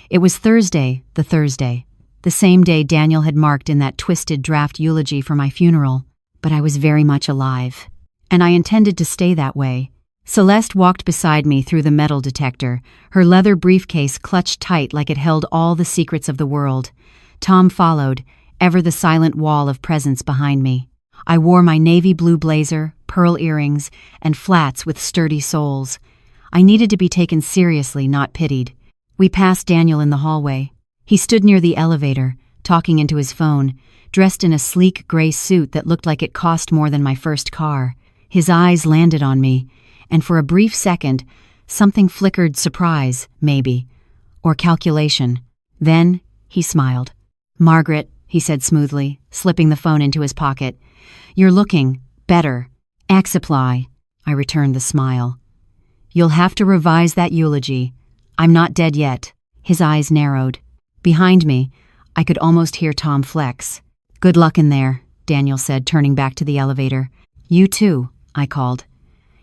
It was Thursday, the same day Daniel had marked in that twisted draft eulogy for my funeral. But I was very much alive, and I intended to stay that way. Celeste walked beside me through the metal detector, her leather briefcase clutched tight like it held all the secrets of the world. Tom followed, ever the silent wall of presence behind me. I wore my navy blue blazer, pearl earrings, and flats with sturdy soles. I needed to be taken seriously, not pitied. We passed Daniel in the hallway. He stood near the elevator, talking into his phone, dressed in a sleek gray suit that looked like it cost more than my first car. His eyes landed on me, and for a brief second, something flickered, surprise, maybe, or calculation. Then he smiled. "Margaret," he said smoothly, slipping the phone into his pocket, "you're looking better. Apply." I returned the smile. "You'll have to revise that eulogy. I'm not dead yet." His eyes narrowed. Behind me, I could almost hear Tom flex. "Good luck in there," Daniel said, turning back to the elevator. "You too," I called.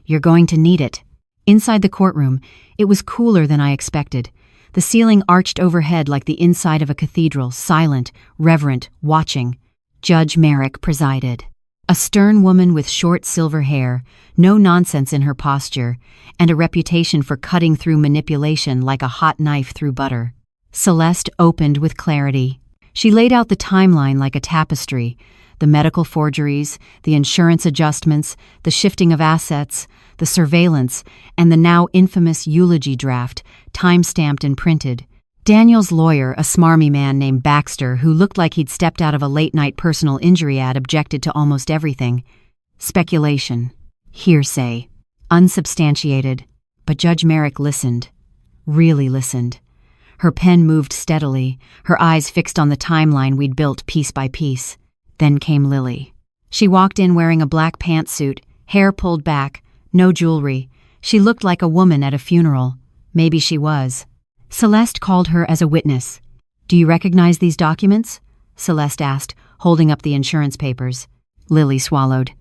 "You're going to need it." Inside the courtroom, it was cooler than I expected. The ceiling arched overhead like the inside of a cathedral, silent, reverent, watching. Judge Merrick presided. A stern woman with short silver hair, no nonsense in her posture, and a reputation for cutting through manipulation like a hot knife through butter. Celeste opened with clarity. She laid out the timeline like a tapestry, the medical forgeries, the insurance adjustments, the shifting of assets, the surveillance, and the now infamous eulogy draft, time-stamped and printed. Daniel's lawyer, a smarmy man named Baxter, who looked like he'd stepped out of a late-night personal injury ad, objected to almost everything. Speculation. Hearsay. Unsubstantiated. But Judge Merrick listened. Really listened. Her pen moved steadily, her eyes fixed on the timeline we'd built piece by piece. Then came Lily. She walked in wearing a black pantsuit, hair pulled back, no jewelry. She looked like a woman at a funeral. Maybe she was. Celeste called her as a witness. "Do you recognize these documents?" Celeste asked, holding up the insurance papers. Lily swallowed.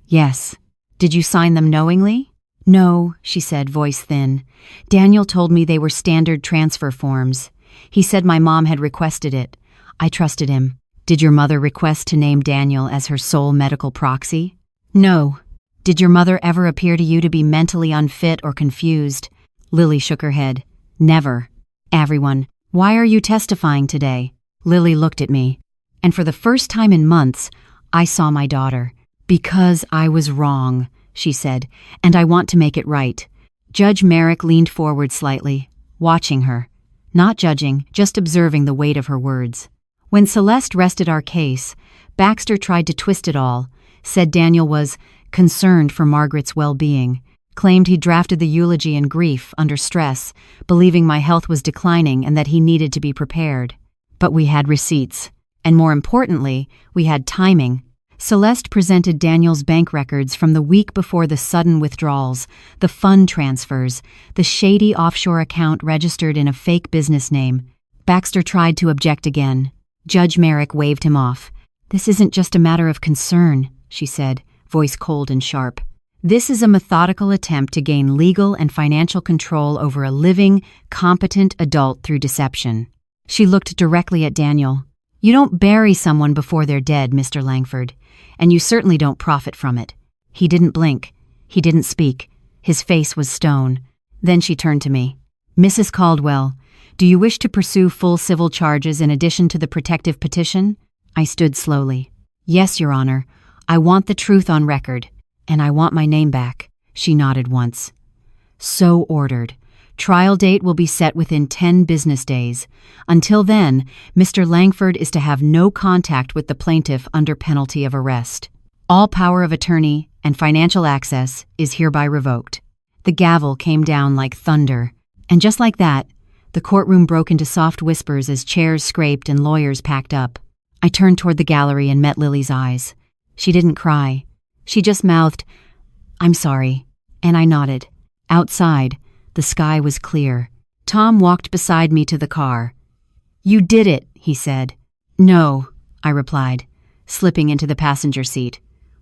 Yes. Did you sign them knowingly? No, she said, voice thin. Daniel told me they were standard transfer forms. He said my mom had requested it. I trusted him. Did your mother request to name Daniel as her sole medical proxy? No. Did your mother ever appear to you to be mentally unfit or confused? Lily shook her head. Never. Everyone, why are you testifying today? Lily looked at me. And for the first time in months, I saw my daughter. Because I was wrong, she said, and I want to make it right. Judge Merrick leaned forward slightly, watching her. Not judging, just observing the weight of her words. When Celeste rested our case, Baxter tried to twist it all, said Daniel was concerned for Margaret's well-being, claimed he drafted the eulogy in grief, under stress, believing my health was declining and that he needed to be prepared. But we had receipts. And more importantly, we had timing. Celeste presented Daniel's bank records from the week before the sudden withdrawals, the fund transfers, the shady offshore account registered in a fake business name. Baxter tried to object again. Judge Merrick waved him off. This isn't just a matter of concern, she said, voice cold and sharp. This is a methodical attempt to gain legal and financial control over a living, competent adult through deception. She looked directly at Daniel. You don't bury someone before they're dead, Mr. Langford, and you certainly don't profit from it. He didn't blink. He didn't speak. His face was stone. Then she turned to me. Mrs. Caldwell, do you wish to pursue full civil charges in addition to the protective petition? I stood slowly. Yes, Your Honor. I want the truth on record, and I want my name back. She nodded once. So ordered. Trial date will be set within 10 business days. Until then, Mr. Langford is to have no contact with the plaintiff under penalty of arrest. All power of attorney and financial access is hereby revoked. The gavel came down like thunder, and just like that, the courtroom broke into soft whispers as chairs scraped and lawyers packed up. I turned toward the gallery and met Lily's eyes. She didn't cry. She just mouthed, I'm sorry, and I nodded. Outside, the sky was clear. Tom walked beside me to the car. You did it, he said. No, I replied, slipping into the passenger seat.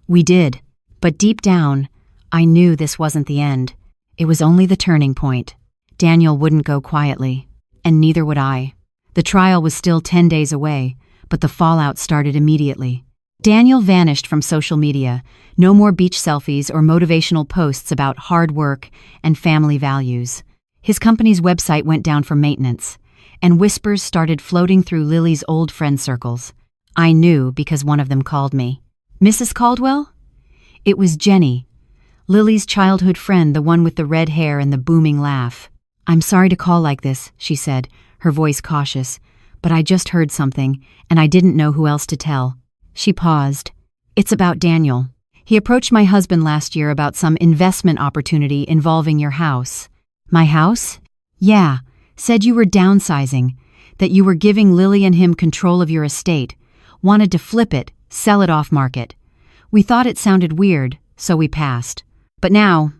We did, but deep down, I knew this wasn't the end. It was only the turning point. Daniel wouldn't go quietly, and neither would I. The trial was still 10 days away, but the fallout started immediately. Daniel vanished from social media. No more beach selfies or motivational posts about hard work and family values. His company's website went down for maintenance, and whispers started floating through Lily's old friend circles. I knew because one of them called me. Mrs. Caldwell? It was Jenny, Lily's childhood friend, the one with the red hair and the booming laugh. I'm sorry to call like this, she said, her voice cautious, but I just heard something, and I didn't know who else to tell. She paused. It's about Daniel. He approached my husband last year about some investment opportunity involving your house. My house? Yeah. Said you were downsizing, that you were giving Lily and him control of your estate, wanted to flip it, sell it off market. We thought it sounded weird, so we passed. But now,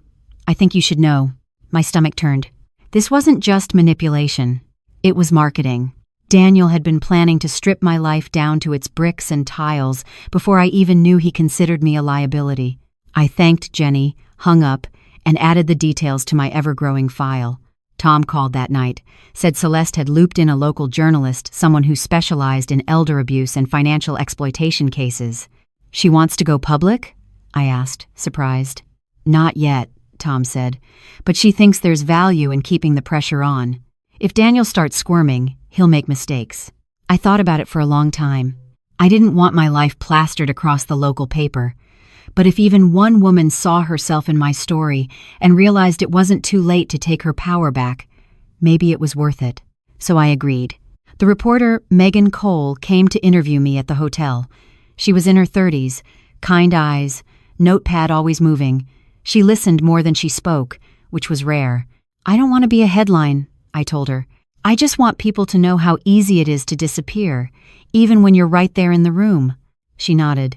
I think you should know. My stomach turned. This wasn't just manipulation. It was marketing. Daniel had been planning to strip my life down to its bricks and tiles before I even knew he considered me a liability. I thanked Jenny, hung up, and added the details to my ever-growing file. Tom called that night, said Celeste had looped in a local journalist, someone who specialized in elder abuse and financial exploitation cases. She wants to go public? I asked, surprised. Not yet, Tom said, but she thinks there's value in keeping the pressure on. If Daniel starts squirming, he'll make mistakes. I thought about it for a long time. I didn't want my life plastered across the local paper. But if even one woman saw herself in my story and realized it wasn't too late to take her power back, maybe it was worth it. So I agreed. The reporter, Megan Cole, came to interview me at the hotel. She was in her 30s, kind eyes, notepad always moving. She listened more than she spoke, which was rare. I don't want to be a headline, I told her. I just want people to know how easy it is to disappear, even when you're right there in the room. She nodded.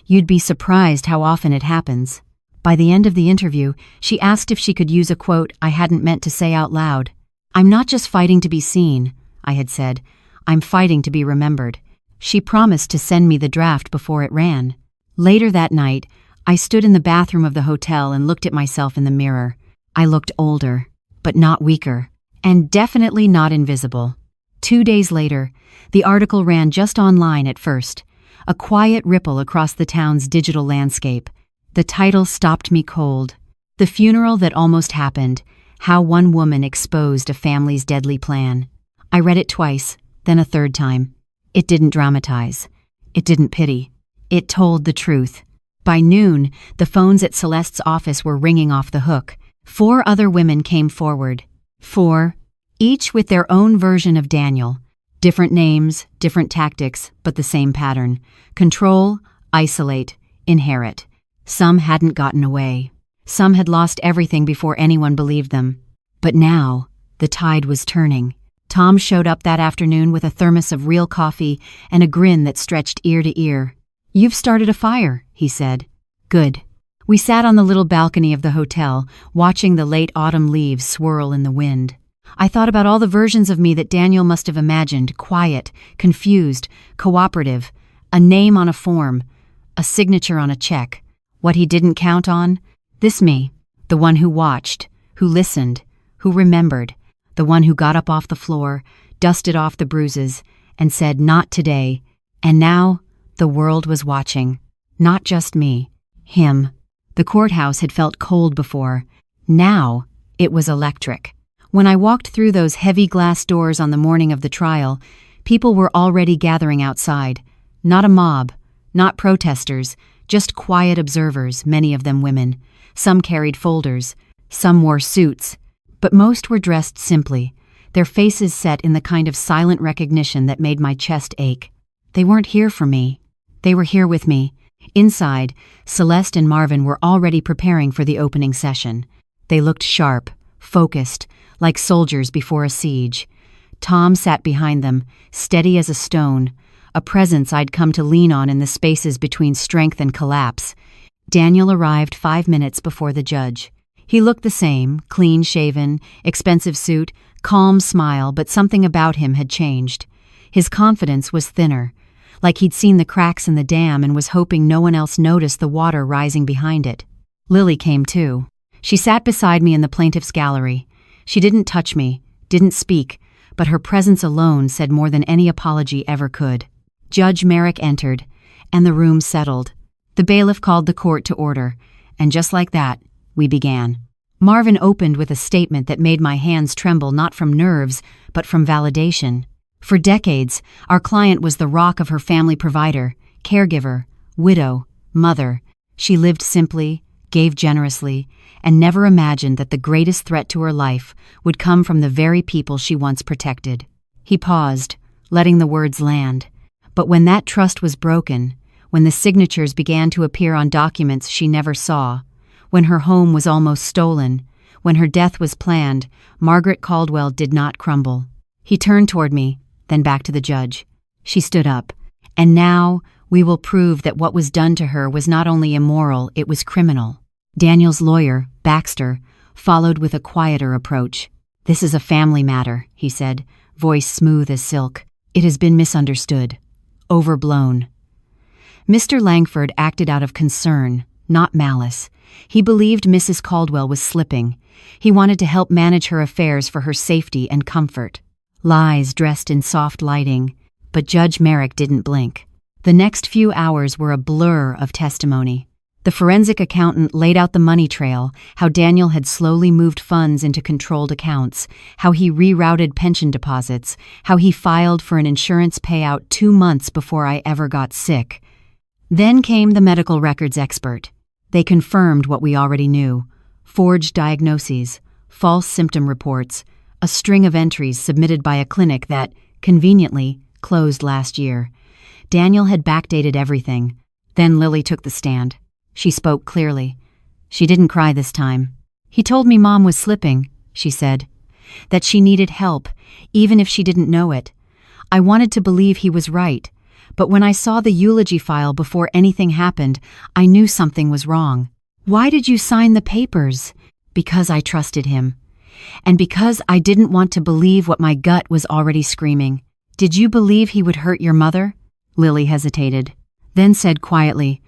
You'd be surprised how often it happens. By the end of the interview, she asked if she could use a quote I hadn't meant to say out loud. I'm not just fighting to be seen, I had said. I'm fighting to be remembered. She promised to send me the draft before it ran. Later that night, I stood in the bathroom of the hotel and looked at myself in the mirror. I looked older, but not weaker, and definitely not invisible. 2 days later, the article ran just online at first, a quiet ripple across the town's digital landscape. The title stopped me cold. The funeral that almost happened, how one woman exposed a family's deadly plan. I read it twice, then a third time. It didn't dramatize. It didn't pity. It told the truth. By noon, the phones at Celeste's office were ringing off the hook. 4 other women came forward. 4, each with their own version of Daniel. Different names, different tactics, but the same pattern. Control, isolate, inherit. Some hadn't gotten away. Some had lost everything before anyone believed them. But now, the tide was turning. Tom showed up that afternoon with a thermos of real coffee and a grin that stretched ear to ear. "You've started a fire," he said. "Good." We sat on the little balcony of the hotel, watching the late autumn leaves swirl in the wind. I thought about all the versions of me that Daniel must have imagined: quiet, confused, cooperative, a name on a form, a signature on a check. What he didn't count on? This me, the one who watched, who listened, who remembered, the one who got up off the floor, dusted off the bruises, and said, "Not today." And now, the world was watching. Not just me. Him. The courthouse had felt cold before. Now, it was electric. When I walked through those heavy glass doors on the morning of the trial, people were already gathering outside. Not a mob, not protesters, just quiet observers, many of them women. Some carried folders, some wore suits, but most were dressed simply, their faces set in the kind of silent recognition that made my chest ache. They weren't here for me. They were here with me. Inside, Celeste and Marvin were already preparing for the opening session. They looked sharp, focused, like soldiers before a siege. Tom sat behind them, steady as a stone, a presence I'd come to lean on in the spaces between strength and collapse. Daniel arrived 5 minutes before the judge. He looked the same, clean-shaven, expensive suit, calm smile, but something about him had changed. His confidence was thinner, like he'd seen the cracks in the dam and was hoping no one else noticed the water rising behind it. Lily came too. She sat beside me in the plaintiff's gallery. She didn't touch me, didn't speak, but her presence alone said more than any apology ever could. Judge Merrick entered, and the room settled. The bailiff called the court to order, and just like that, we began. Marvin opened with a statement that made my hands tremble not from nerves, but from validation. For decades, our client was the rock of her family provider, caregiver, widow, mother. She lived simply, gave generously, and never imagined that the greatest threat to her life would come from the very people she once protected. He paused, letting the words land. But when that trust was broken, when the signatures began to appear on documents she never saw, when her home was almost stolen, when her death was planned, Margaret Caldwell did not crumble. He turned toward me, then back to the judge. She stood up. "And now, we will prove that what was done to her was not only immoral, it was criminal." Daniel's lawyer, Baxter, followed with a quieter approach. "This is a family matter," he said, voice smooth as silk. "It has been misunderstood. Overblown." Mr. Langford acted out of concern, not malice. He believed Mrs. Caldwell was slipping. He wanted to help manage her affairs for her safety and comfort. Lies dressed in soft lighting, but Judge Merrick didn't blink. The next few hours were a blur of testimony. The forensic accountant laid out the money trail, how Daniel had slowly moved funds into controlled accounts, how he rerouted pension deposits, how he filed for an insurance payout 2 months before I ever got sick. Then came the medical records expert. They confirmed what we already knew: forged diagnoses, false symptom reports, a string of entries submitted by a clinic that, conveniently, closed last year. Daniel had backdated everything. Then Lily took the stand. She spoke clearly. She didn't cry this time. "He told me Mom was slipping," she said. "That she needed help, even if she didn't know it. I wanted to believe he was right, but when I saw the eulogy file before anything happened, I knew something was wrong." "Why did you sign the papers?" "Because I trusted him. And because I didn't want to believe what my gut was already screaming." "Did you believe he would hurt your mother?" Lily hesitated, then said quietly,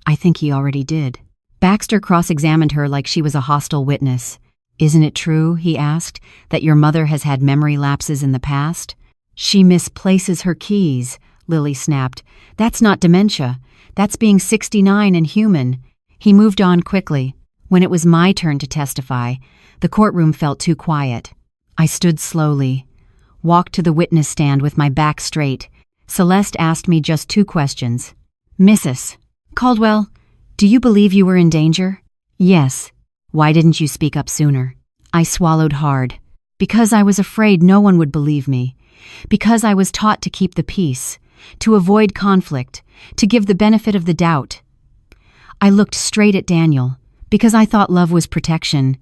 "I think he already did." Baxter cross-examined her like she was a hostile witness. "Isn't it true," he asked, "that your mother has had memory lapses in the past?" "She misplaces her keys," Lily snapped. "That's not dementia. That's being 69 and human." He moved on quickly. When it was my turn to testify, the courtroom felt too quiet. I stood slowly, walked to the witness stand with my back straight. Celeste asked me just 2 questions. "Mrs. Caldwell, do you believe you were in danger?" "Yes." "Why didn't you speak up sooner?" I swallowed hard. "Because I was afraid no one would believe me. Because I was taught to keep the peace, to avoid conflict, to give the benefit of the doubt." I looked straight at Daniel, because I thought love was protection,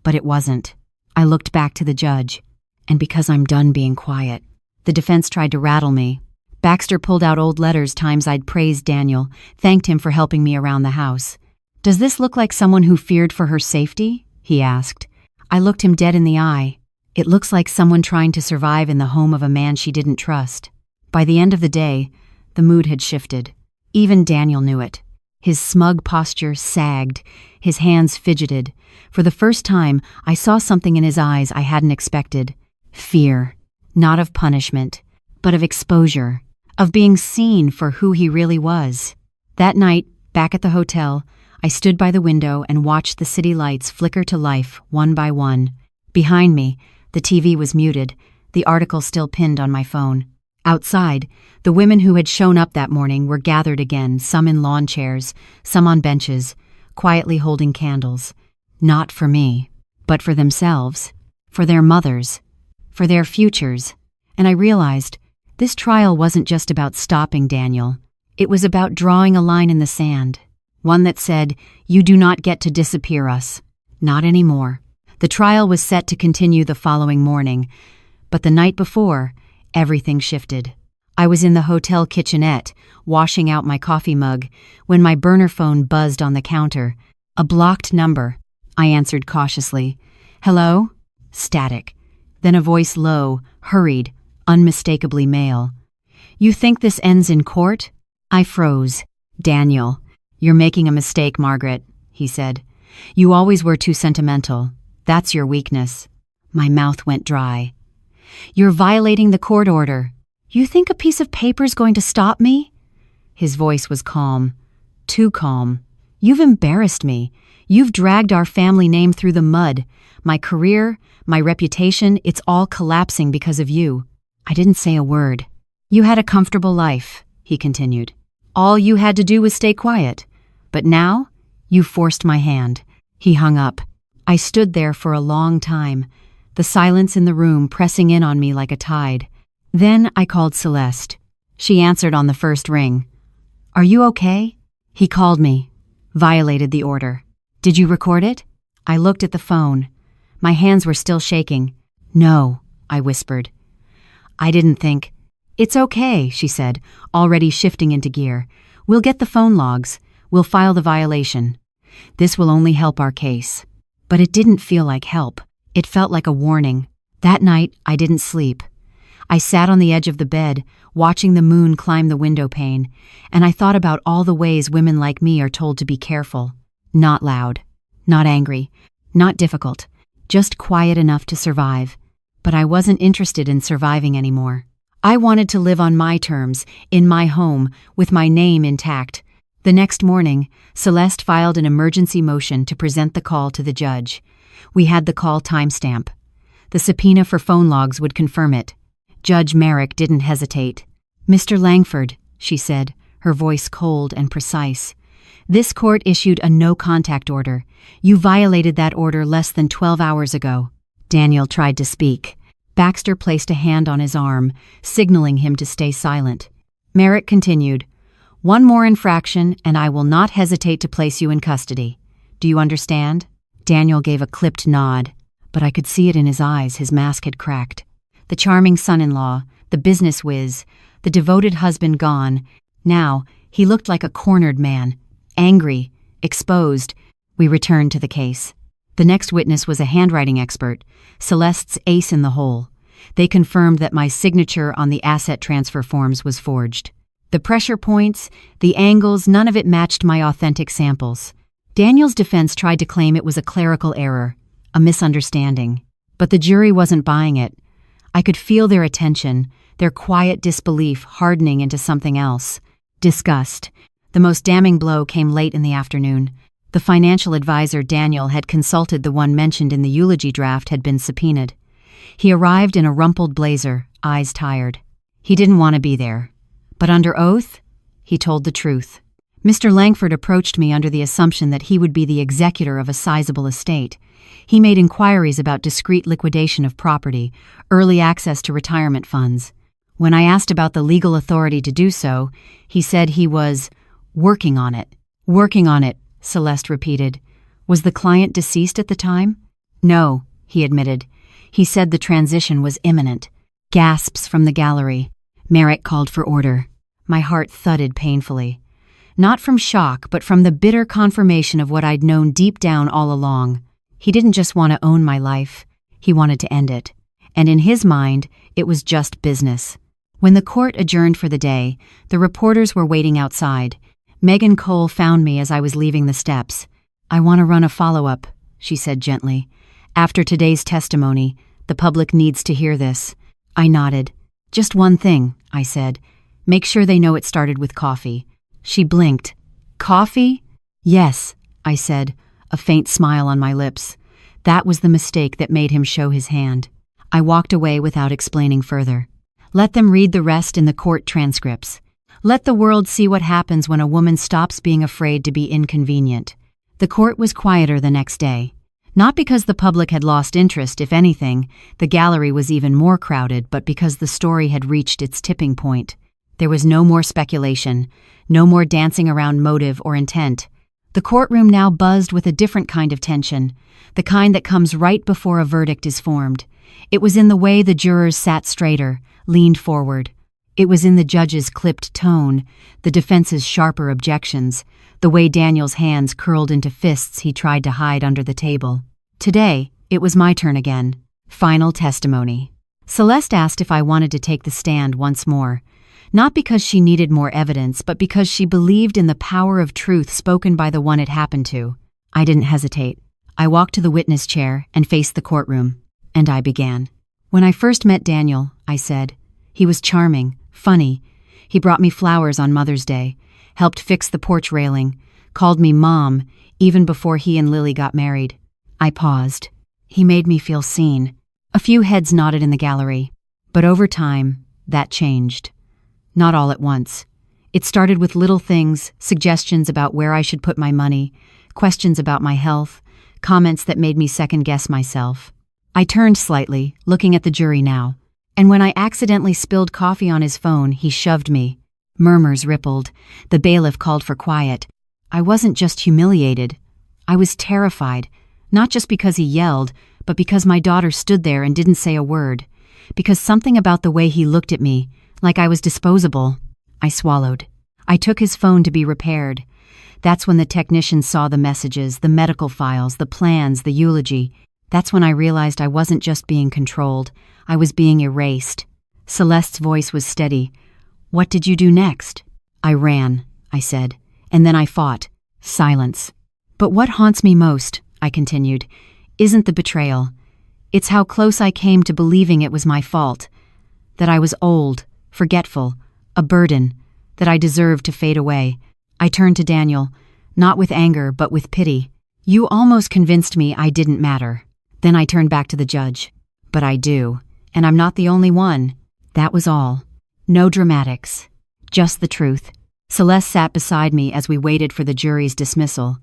but it wasn't. I looked back to the judge, and because I'm done being quiet. The defense tried to rattle me. Baxter pulled out old letters, times I'd praised Daniel, thanked him for helping me around the house. "Does this look like someone who feared for her safety?" he asked. I looked him dead in the eye. "It looks like someone trying to survive in the home of a man she didn't trust." By the end of the day, the mood had shifted. Even Daniel knew it. His smug posture sagged, his hands fidgeted. For the first time, I saw something in his eyes I hadn't expected. Fear. Not of punishment, but of exposure, of being seen for who he really was. That night, back at the hotel, I stood by the window and watched the city lights flicker to life one by one. Behind me, the TV was muted, the article still pinned on my phone. Outside, the women who had shown up that morning were gathered again, some in lawn chairs, some on benches, quietly holding candles. Not for me, but for themselves, for their mothers, for their futures. And I realized this trial wasn't just about stopping Daniel. It was about drawing a line in the sand, one that said, "You do not get to disappear us." Not anymore. The trial was set to continue the following morning, but the night before, everything shifted. I was in the hotel kitchenette, washing out my coffee mug, when my burner phone buzzed on the counter. A blocked number. I answered cautiously. "Hello?" Static. Then a voice low, hurried, unmistakably male. "You think this ends in court?" I froze. "Daniel, you're making a mistake, Margaret," he said. "You always were too sentimental. That's your weakness." My mouth went dry. "You're violating the court order. You think a piece of paper's going to stop me?" His voice was calm. Too calm. "You've embarrassed me. You've dragged our family name through the mud. My career, my reputation, it's all collapsing because of you." I didn't say a word. "You had a comfortable life," he continued. "All you had to do was stay quiet. But now, you forced my hand." He hung up. I stood there for a long time, the silence in the room pressing in on me like a tide. Then I called Celeste. She answered on the first ring. "Are you okay?" He called me. Violated the order. "Did you record it?" I looked at the phone. My hands were still shaking. "No," I whispered. I didn't think. "It's okay," she said, already shifting into gear. "We'll get the phone logs. We'll file the violation. This will only help our case." But it didn't feel like help. It felt like a warning. That night, I didn't sleep. I sat on the edge of the bed, watching the moon climb the window pane, and I thought about all the ways women like me are told to be careful. Not loud, not angry, not difficult, just quiet enough to survive. But I wasn't interested in surviving anymore. I wanted to live on my terms, in my home, with my name intact. The next morning, Celeste filed an emergency motion to present the call to the judge. We had the call timestamp. The subpoena for phone logs would confirm it. Judge Merrick didn't hesitate. "Mr. Langford," she said, her voice cold and precise. "This court issued a no-contact order. You violated that order less than 12 hours ago." Daniel tried to speak. Baxter placed a hand on his arm, signaling him to stay silent. Merrick continued, "One more infraction, and I will not hesitate to place you in custody. Do you understand?" Daniel gave a clipped nod, but I could see it in his eyes. His mask had cracked. The charming son-in-law, the business whiz, the devoted husband gone. Now, he looked like a cornered man, angry, exposed. We returned to the case. The next witness was a handwriting expert, Celeste's ace in the hole. They confirmed that my signature on the asset transfer forms was forged. The pressure points, the angles, none of it matched my authentic samples. Daniel's defense tried to claim it was a clerical error, a misunderstanding. But the jury wasn't buying it. I could feel their attention, their quiet disbelief hardening into something else. Disgust. The most damning blow came late in the afternoon. The financial advisor Daniel had consulted, the one mentioned in the eulogy draft, had been subpoenaed. He arrived in a rumpled blazer, eyes tired. He didn't want to be there. But under oath, he told the truth. Mr. Langford approached me under the assumption that he would be the executor of a sizable estate. He made inquiries about discreet liquidation of property, early access to retirement funds. When I asked about the legal authority to do so, he said he was working on it. Working on it, Celeste repeated. Was the client deceased at the time? No, he admitted. He said the transition was imminent. Gasps from the gallery. Merrick called for order. My heart thudded painfully. Not from shock, but from the bitter confirmation of what I'd known deep down all along. He didn't just want to own my life. He wanted to end it. And in his mind, it was just business. When the court adjourned for the day, the reporters were waiting outside. Megan Cole found me as I was leaving the steps. "I want to run a follow-up," she said gently. "After today's testimony, the public needs to hear this." I nodded. "Just one thing," I said. "Make sure they know it started with coffee." She blinked. "Coffee?" "Yes," I said, a faint smile on my lips. That was the mistake that made him show his hand. I walked away without explaining further. Let them read the rest in the court transcripts. Let the world see what happens when a woman stops being afraid to be inconvenient. The court was quieter the next day. Not because the public had lost interest, if anything, the gallery was even more crowded, but because the story had reached its tipping point. There was no more speculation, no more dancing around motive or intent. The courtroom now buzzed with a different kind of tension, the kind that comes right before a verdict is formed. It was in the way the jurors sat straighter, leaned forward. It was in the judge's clipped tone, the defense's sharper objections, the way Daniel's hands curled into fists he tried to hide under the table. Today, it was my turn again. Final testimony. Celeste asked if I wanted to take the stand once more. Not because she needed more evidence, but because she believed in the power of truth spoken by the one it happened to. I didn't hesitate. I walked to the witness chair and faced the courtroom. And I began. "When I first met Daniel," I said, "he was charming, funny. He brought me flowers on Mother's Day, helped fix the porch railing, called me Mom, even before he and Lily got married." I paused. He made me feel seen. A few heads nodded in the gallery. But over time, that changed. Not all at once. It started with little things, suggestions about where I should put my money, questions about my health, comments that made me second-guess myself. I turned slightly, looking at the jury now, and when I accidentally spilled coffee on his phone, he shoved me. Murmurs rippled. The bailiff called for quiet. I wasn't just humiliated. I was terrified, not just because he yelled, but because my daughter stood there and didn't say a word, because something about the way he looked at me, like I was disposable. I swallowed. I took his phone to be repaired. That's when the technician saw the messages, the medical files, the plans, the eulogy. That's when I realized I wasn't just being controlled. I was being erased. Celeste's voice was steady. "What did you do next?" "I ran," I said, "and then I fought." Silence. "But what haunts me most," I continued, "isn't the betrayal. It's how close I came to believing it was my fault. That I was old, forgetful, a burden, that I deserved to fade away." I turned to Daniel, not with anger, but with pity. "You almost convinced me I didn't matter." Then I turned back to the judge. "But I do, and I'm not the only one." That was all. No dramatics. Just the truth. Celeste sat beside me as we waited for the jury's dismissal.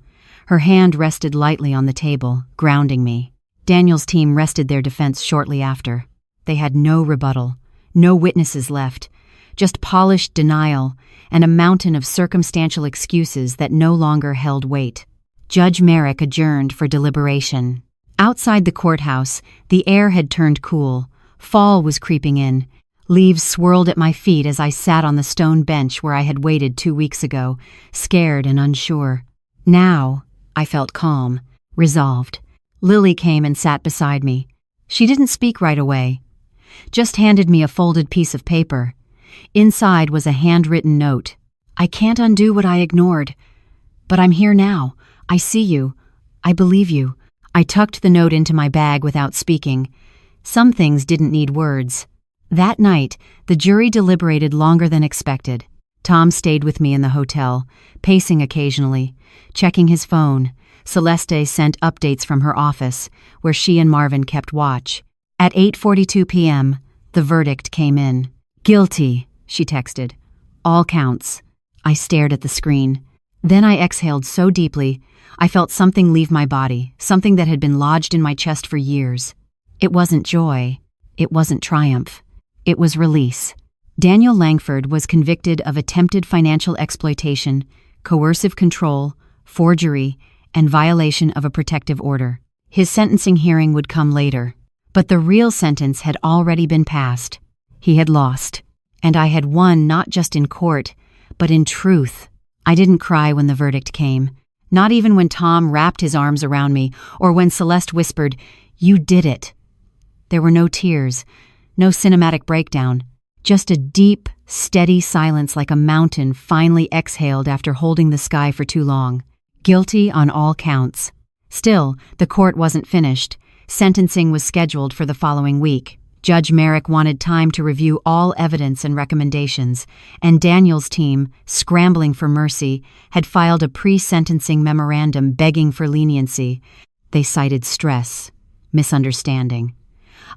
Her hand rested lightly on the table, grounding me. Daniel's team rested their defense shortly after. They had no rebuttal, no witnesses left, just polished denial and a mountain of circumstantial excuses that no longer held weight. Judge Merrick adjourned for deliberation. Outside the courthouse, the air had turned cool. Fall was creeping in. Leaves swirled at my feet as I sat on the stone bench where I had waited 2 weeks ago, scared and unsure. Now, I felt calm, resolved. Lily came and sat beside me. She didn't speak right away, just handed me a folded piece of paper. Inside was a handwritten note. "I can't undo what I ignored. But I'm here now. I see you. I believe you." I tucked the note into my bag without speaking. Some things didn't need words. That night, the jury deliberated longer than expected. Tom stayed with me in the hotel, pacing occasionally, checking his phone. Celeste sent updates from her office, where she and Marvin kept watch. At 8:42 p.m., the verdict came in. "Guilty," she texted. "All counts." I stared at the screen. Then I exhaled so deeply, I felt something leave my body, something that had been lodged in my chest for years. It wasn't joy. It wasn't triumph. It was release. Daniel Langford was convicted of attempted financial exploitation, coercive control, forgery, and violation of a protective order. His sentencing hearing would come later. But the real sentence had already been passed. He had lost. And I had won not just in court, but in truth. I didn't cry when the verdict came. Not even when Tom wrapped his arms around me, or when Celeste whispered, "You did it." There were no tears, no cinematic breakdown, just a deep, steady silence like a mountain finally exhaled after holding the sky for too long. Guilty on all counts. Still, the court wasn't finished. Sentencing was scheduled for the following week. Judge Merrick wanted time to review all evidence and recommendations, and Daniel's team, scrambling for mercy, had filed a pre-sentencing memorandum begging for leniency. They cited stress, misunderstanding,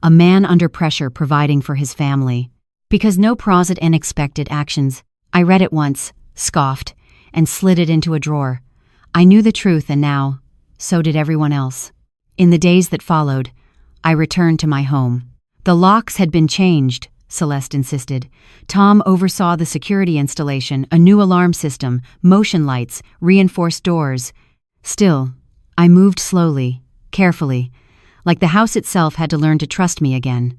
a man under pressure providing for his family. Because no pros at unexpected actions, I read it once, scoffed, and slid it into a drawer. I knew the truth, and now, so did everyone else. In the days that followed, I returned to my home. The locks had been changed, Celeste insisted. Tom oversaw the security installation, a new alarm system, motion lights, reinforced doors. Still, I moved slowly, carefully, like the house itself had to learn to trust me again.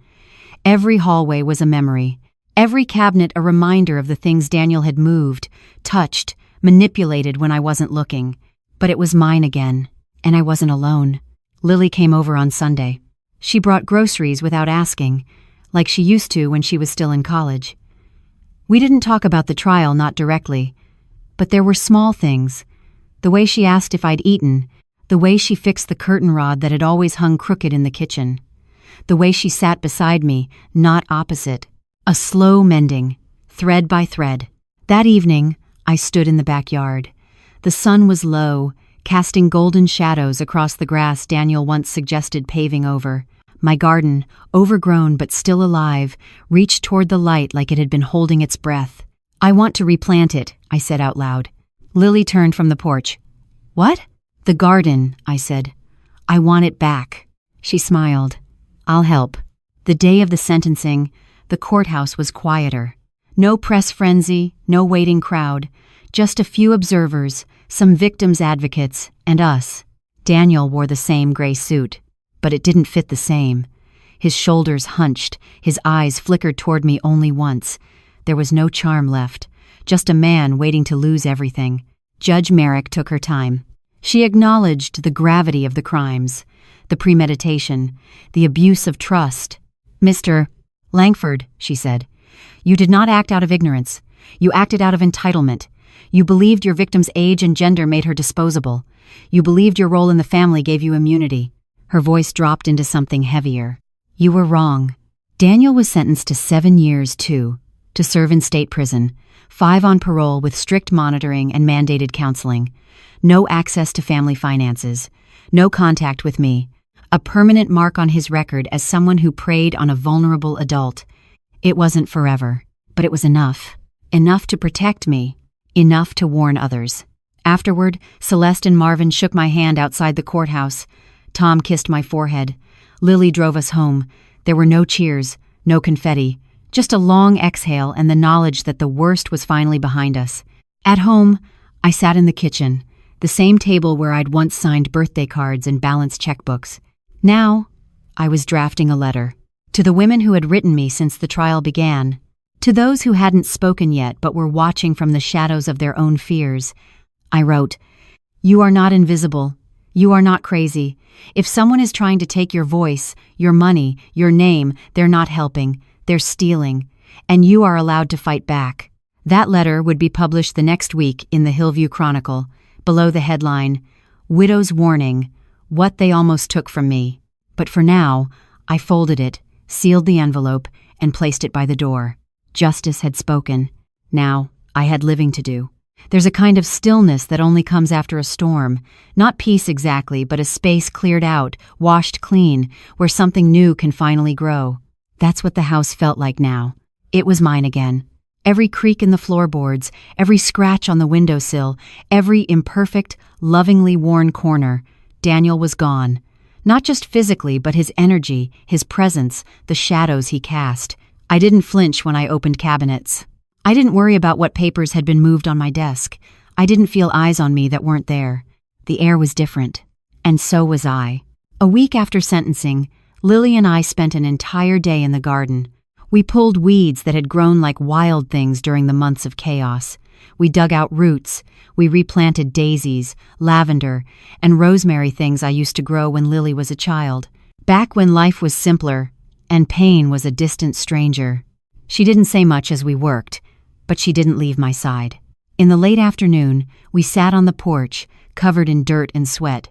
Every hallway was a memory, every cabinet a reminder of the things Daniel had moved, touched, manipulated when I wasn't looking. But it was mine again, and I wasn't alone. Lily came over on Sunday. She brought groceries without asking, like she used to when she was still in college. We didn't talk about the trial, not directly, but there were small things. The way she asked if I'd eaten, the way she fixed the curtain rod that had always hung crooked in the kitchen, the way she sat beside me, not opposite, a slow mending, thread by thread. That evening, I stood in the backyard. The sun was low, casting golden shadows across the grass Daniel once suggested paving over. My garden, overgrown but still alive, reached toward the light like it had been holding its breath. "I want to replant it," I said out loud. Lily turned from the porch. "What?" "The garden," I said. "I want it back." She smiled. "I'll help." The day of the sentencing, the courthouse was quieter. No press frenzy, no waiting crowd, just a few observers, some victims' advocates, and us. Daniel wore the same gray suit, but it didn't fit the same. His shoulders hunched, his eyes flickered toward me only once. There was no charm left, just a man waiting to lose everything. Judge Merrick took her time. She acknowledged the gravity of the crimes, the premeditation, the abuse of trust. "Mr. Langford," she said, "you did not act out of ignorance. You acted out of entitlement. You believed your victim's age and gender made her disposable. You believed your role in the family gave you immunity." Her voice dropped into something heavier. "You were wrong. Daniel was sentenced to 7 years, too, to serve in state prison, 5 on parole with strict monitoring and mandated counseling. No access to family finances. No contact with me. A permanent mark on his record as someone who preyed on a vulnerable adult. It wasn't forever, but it was enough. Enough to protect me. Enough to warn others." Afterward, Celeste and Marvin shook my hand outside the courthouse. Tom kissed my forehead. Lily drove us home. There were no cheers, no confetti, just a long exhale and the knowledge that the worst was finally behind us. At home, I sat in the kitchen, the same table where I'd once signed birthday cards and balanced checkbooks. Now, I was drafting a letter. To the women who had written me since the trial began. To those who hadn't spoken yet but were watching from the shadows of their own fears. I wrote, "You are not invisible. You are not crazy. If someone is trying to take your voice, your money, your name, they're not helping. They're stealing. and you are allowed to fight back." That letter would be published the next week in the Hillview Chronicle, below the headline, "Widow's Warning, What They Almost Took From Me." But for now, I folded it, sealed the envelope, and placed it by the door. Justice had spoken. Now, I had living to do. There's a kind of stillness that only comes after a storm. Not peace exactly, but a space cleared out, washed clean, where something new can finally grow. That's what the house felt like now. It was mine again. Every creak in the floorboards, every scratch on the windowsill, every imperfect, lovingly worn corner. Daniel was gone. Not just physically, but his energy, his presence, the shadows he cast. I didn't flinch when I opened cabinets. I didn't worry about what papers had been moved on my desk. I didn't feel eyes on me that weren't there. The air was different. And so was I. A week after sentencing, Lily and I spent an entire day in the garden. We pulled weeds that had grown like wild things during the months of chaos. We dug out roots. We replanted daisies, lavender, and rosemary, things I used to grow when Lily was a child. Back when life was simpler and pain was a distant stranger. She didn't say much as we worked, but she didn't leave my side. In the late afternoon, we sat on the porch, covered in dirt and sweat.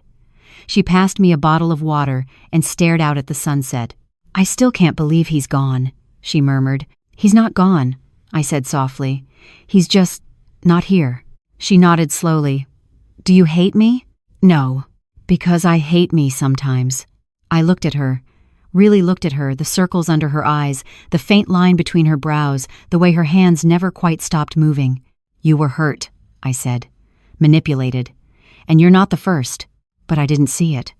She passed me a bottle of water and stared out at the sunset. "I still can't believe he's gone," she murmured. "He's not gone," I said softly. "He's just not here." She nodded slowly. "Do you hate me?" "No, because I hate me sometimes." I looked at her, really looked at her, the circles under her eyes, the faint line between her brows, the way her hands never quite stopped moving. "You were hurt," I said. "Manipulated. And you're not the first." But I didn't see it.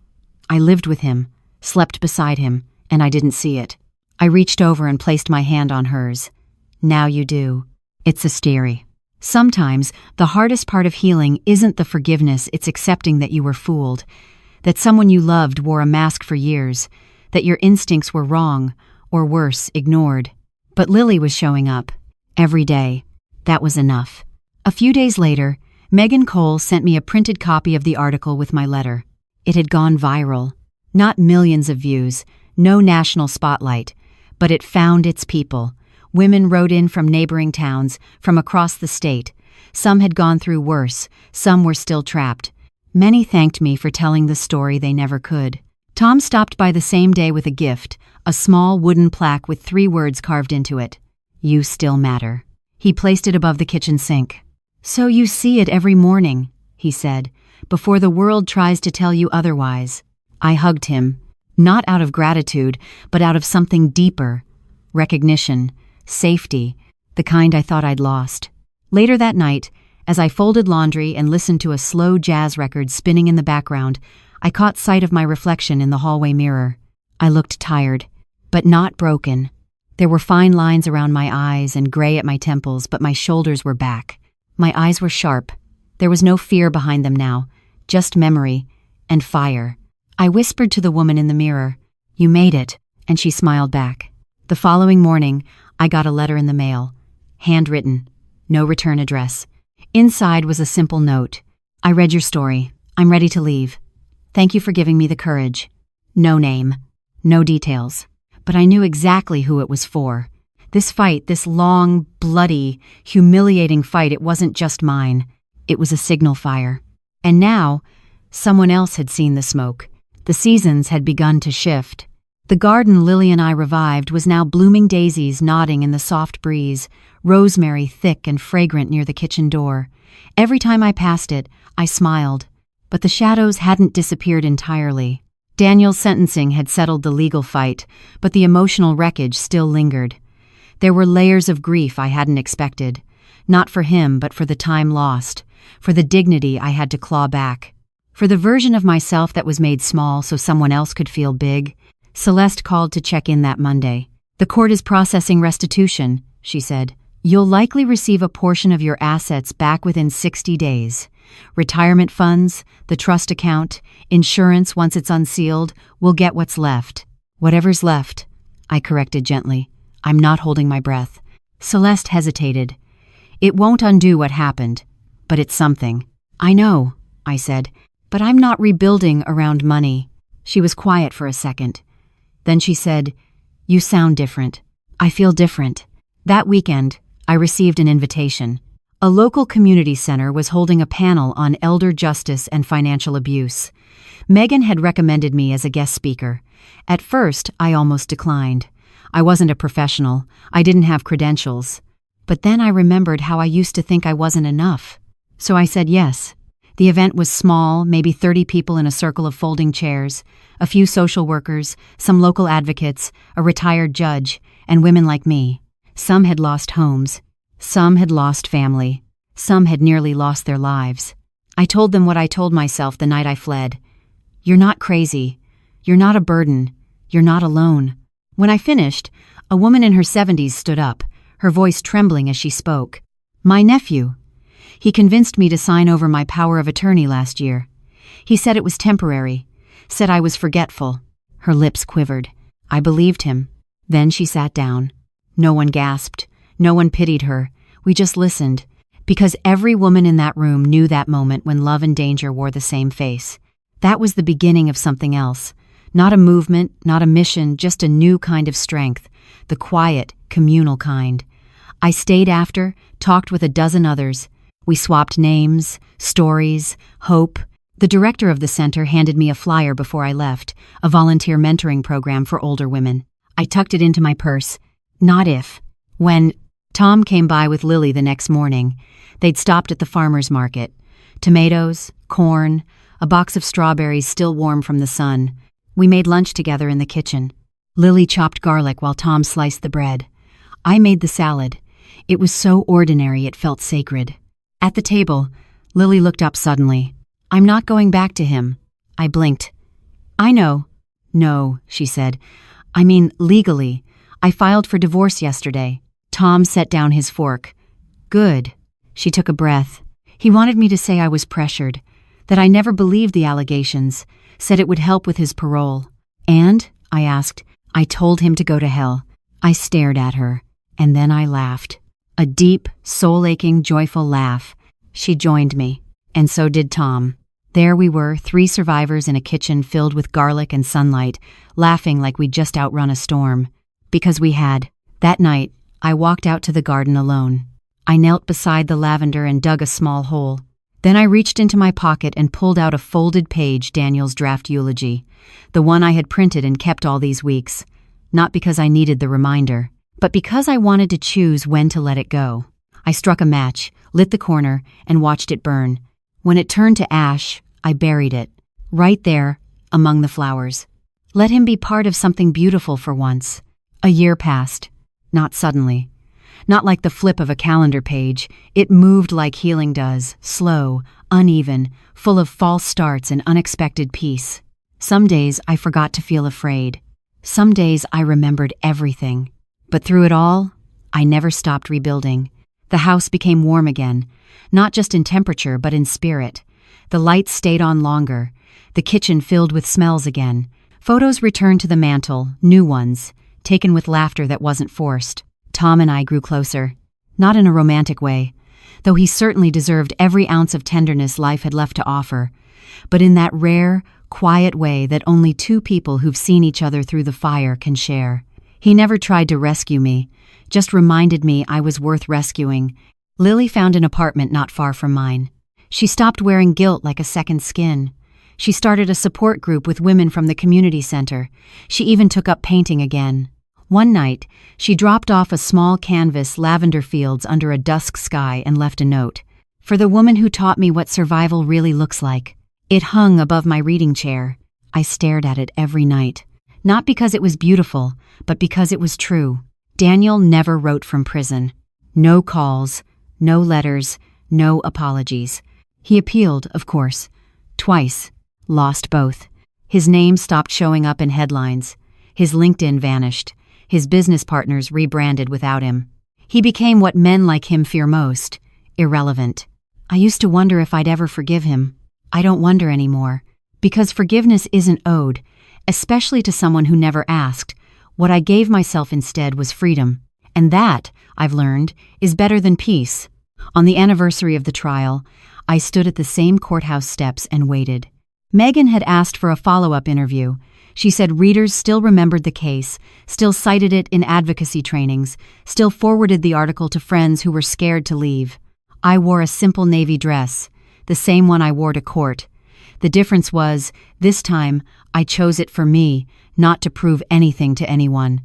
I lived with him, slept beside him, and I didn't see it. I reached over and placed my hand on hers. "Now you do. It's a scary. Sometimes the hardest part of healing isn't the forgiveness, it's accepting that you were fooled, that someone you loved wore a mask for years, that your instincts were wrong, or worse, ignored. But Lily was showing up. Every day. That was enough. A few days later, Megan Cole sent me a printed copy of the article with my letter. It had gone viral. Not millions of views, no national spotlight, but it found its people. Women wrote in from neighboring towns, from across the state. Some had gone through worse, some were still trapped. Many thanked me for telling the story they never could. Tom stopped by the same day with a gift, a small wooden plaque with 3 words carved into it. "You still matter." He placed it above the kitchen sink. "So you see it every morning," he said, "before the world tries to tell you otherwise." I hugged him, not out of gratitude, but out of something deeper. Recognition, safety, the kind I thought I'd lost. Later that night, as I folded laundry and listened to a slow jazz record spinning in the background, I caught sight of my reflection in the hallway mirror. I looked tired, but not broken. There were fine lines around my eyes and gray at my temples, but my shoulders were back. My eyes were sharp. There was no fear behind them now, just memory and fire. I whispered to the woman in the mirror, "You made it," and she smiled back. The following morning, I got a letter in the mail, handwritten, no return address. Inside was a simple note. "I read your story. I'm ready to leave. Thank you for giving me the courage." No name, no details, but I knew exactly who it was for. This fight, this long, bloody, humiliating fight, it wasn't just mine. It was a signal fire. And now, someone else had seen the smoke. The seasons had begun to shift. The garden Lily and I revived was now blooming daisies nodding in the soft breeze, rosemary thick and fragrant near the kitchen door. Every time I passed it, I smiled. But the shadows hadn't disappeared entirely. Daniel's sentencing had settled the legal fight, but the emotional wreckage still lingered. There were layers of grief I hadn't expected. Not for him, but for the time lost, for the dignity I had to claw back, for the version of myself that was made small so someone else could feel big. Celeste called to check in that Monday. "The court is processing restitution," she said. "You'll likely receive a portion of your assets back within 60 days. Retirement funds, the trust account, insurance once it's unsealed, we'll get what's left." "Whatever's left," I corrected gently. I'm not holding my breath. Celeste hesitated. "It won't undo what happened, but it's something." "I know," I said, "but I'm not rebuilding around money." She was quiet for a second. Then she said, "You sound different." "I feel different. That weekend, I received an invitation. A local community center was holding a panel on elder justice and financial abuse. Megan had recommended me as a guest speaker. At first, I almost declined. I wasn't a professional. I didn't have credentials. But then I remembered how I used to think I wasn't enough. So I said yes. The event was small, maybe 30 people in a circle of folding chairs, a few social workers, some local advocates, a retired judge, and women like me. Some had lost homes. Some had lost family. Some had nearly lost their lives. I told them what I told myself the night I fled. You're not crazy. You're not a burden. You're not alone. When I finished, a woman in her 70s stood up, her voice trembling as she spoke. My nephew. He convinced me to sign over my power of attorney last year. He said it was temporary, said I was forgetful. Her lips quivered. I believed him. Then she sat down. No one gasped. No one pitied her. We just listened, because every woman in that room knew that moment when love and danger wore the same face. That was the beginning of something else. Not a movement, not a mission, just a new kind of strength, the quiet, communal kind. I stayed after, talked with a dozen others. We swapped names, stories, hope. The director of the center handed me a flyer before I left, a volunteer mentoring program for older women. I tucked it into my purse. Not if. When Tom came by with Lily the next morning, they'd stopped at the farmer's market. Tomatoes, corn, a box of strawberries still warm from the sun. We made lunch together in the kitchen. Lily chopped garlic while Tom sliced the bread. I made the salad. It was so ordinary it felt sacred. At the table, Lily looked up suddenly. I'm not going back to him. I blinked. I know. No, she said. I mean, legally. I filed for divorce yesterday. Tom set down his fork. Good. She took a breath. He wanted me to say I was pressured, that I never believed the allegations, said it would help with his parole. And, I asked, I told him to go to hell. I stared at her, and then I laughed. A deep, soul-aching, joyful laugh. She joined me, and so did Tom. There we were, 3 survivors in a kitchen filled with garlic and sunlight, laughing like we'd just outrun a storm. Because we had. That night, I walked out to the garden alone. I knelt beside the lavender and dug a small hole. Then I reached into my pocket and pulled out a folded page, Daniel's draft eulogy, the one I had printed and kept all these weeks. Not because I needed the reminder, but because I wanted to choose when to let it go. I struck a match, lit the corner, and watched it burn. When it turned to ash, I buried it, right there, among the flowers. Let him be part of something beautiful for once. A year passed. Not suddenly. Not like the flip of a calendar page. It moved like healing does, slow, uneven, full of false starts and unexpected peace. Some days I forgot to feel afraid. Some days I remembered everything. But through it all, I never stopped rebuilding. The house became warm again, not just in temperature but in spirit. The lights stayed on longer. The kitchen filled with smells again. Photos returned to the mantle, new ones, taken with laughter that wasn't forced. Tom and I grew closer. Not in a romantic way, though he certainly deserved every ounce of tenderness life had left to offer, but in that rare, quiet way that only 2 people who've seen each other through the fire can share. He never tried to rescue me, just reminded me I was worth rescuing. Lily found an apartment not far from mine. She stopped wearing guilt like a second skin. She started a support group with women from the community center. She even took up painting again. One night, she dropped off a small canvas lavender fields under a dusk sky and left a note. For the woman who taught me what survival really looks like. It hung above my reading chair. I stared at it every night. Not because it was beautiful, but because it was true. Daniel never wrote from prison. No calls, no letters, no apologies. He appealed, of course. Twice. Lost both. His name stopped showing up in headlines. His LinkedIn vanished. His business partners rebranded without him. He became what men like him fear most, irrelevant. I used to wonder if I'd ever forgive him. I don't wonder anymore, because forgiveness isn't owed, especially to someone who never asked. What I gave myself instead was freedom. And that, I've learned, is better than peace. On the anniversary of the trial, I stood at the same courthouse steps and waited. Megan had asked for a follow-up interview. She said readers still remembered the case, still cited it in advocacy trainings, still forwarded the article to friends who were scared to leave. I wore a simple navy dress, the same one I wore to court. The difference was, this time, I chose it for me, not to prove anything to anyone.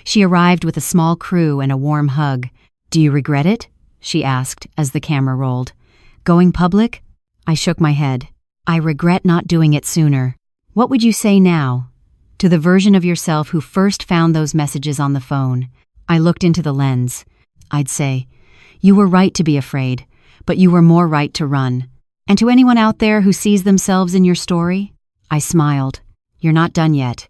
She arrived with a small crew and a warm hug. "Do you regret it?" she asked as the camera rolled. "Going public?" I shook my head. "I regret not doing it sooner." What would you say now? To the version of yourself who first found those messages on the phone. I looked into the lens. I'd say, you were right to be afraid, but you were more right to run. And to anyone out there who sees themselves in your story, I smiled. You're not done yet.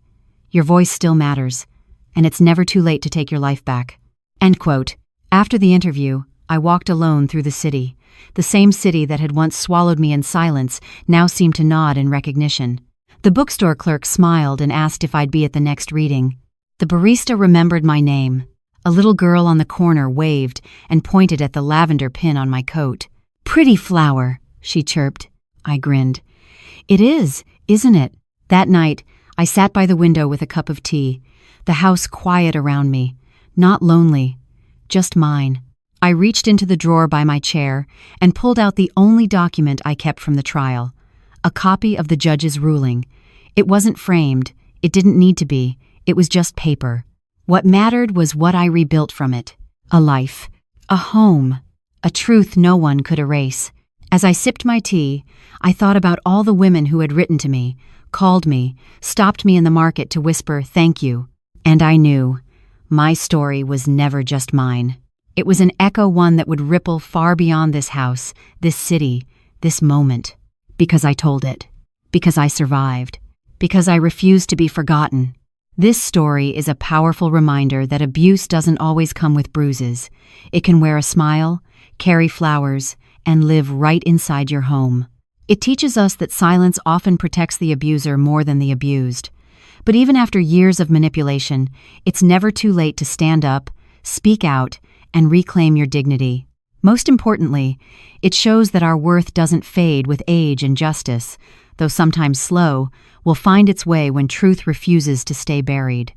Your voice still matters, and it's never too late to take your life back. End quote. After the interview, I walked alone through the city. The same city that had once swallowed me in silence now seemed to nod in recognition. The bookstore clerk smiled and asked if I'd be at the next reading. The barista remembered my name. A little girl on the corner waved and pointed at the lavender pin on my coat. "Pretty flower," she chirped. I grinned. "It is, isn't it?" That night, I sat by the window with a cup of tea, the house quiet around me, not lonely, just mine. I reached into the drawer by my chair and pulled out the only document I kept from the trial, a copy of the judge's ruling. It wasn't framed, it didn't need to be, it was just paper. What mattered was what I rebuilt from it. A life, a home, a truth no one could erase. As I sipped my tea, I thought about all the women who had written to me, called me, stopped me in the market to whisper thank you. And I knew, my story was never just mine. It was an echo, one that would ripple far beyond this house, this city, this moment. Because I told it. Because I survived. Because I refused to be forgotten. This story is a powerful reminder that abuse doesn't always come with bruises. It can wear a smile, carry flowers, and live right inside your home. It teaches us that silence often protects the abuser more than the abused. But even after years of manipulation, it's never too late to stand up, speak out, and reclaim your dignity. Most importantly, it shows that our worth doesn't fade with age, and justice, though sometimes slow, will find its way when truth refuses to stay buried.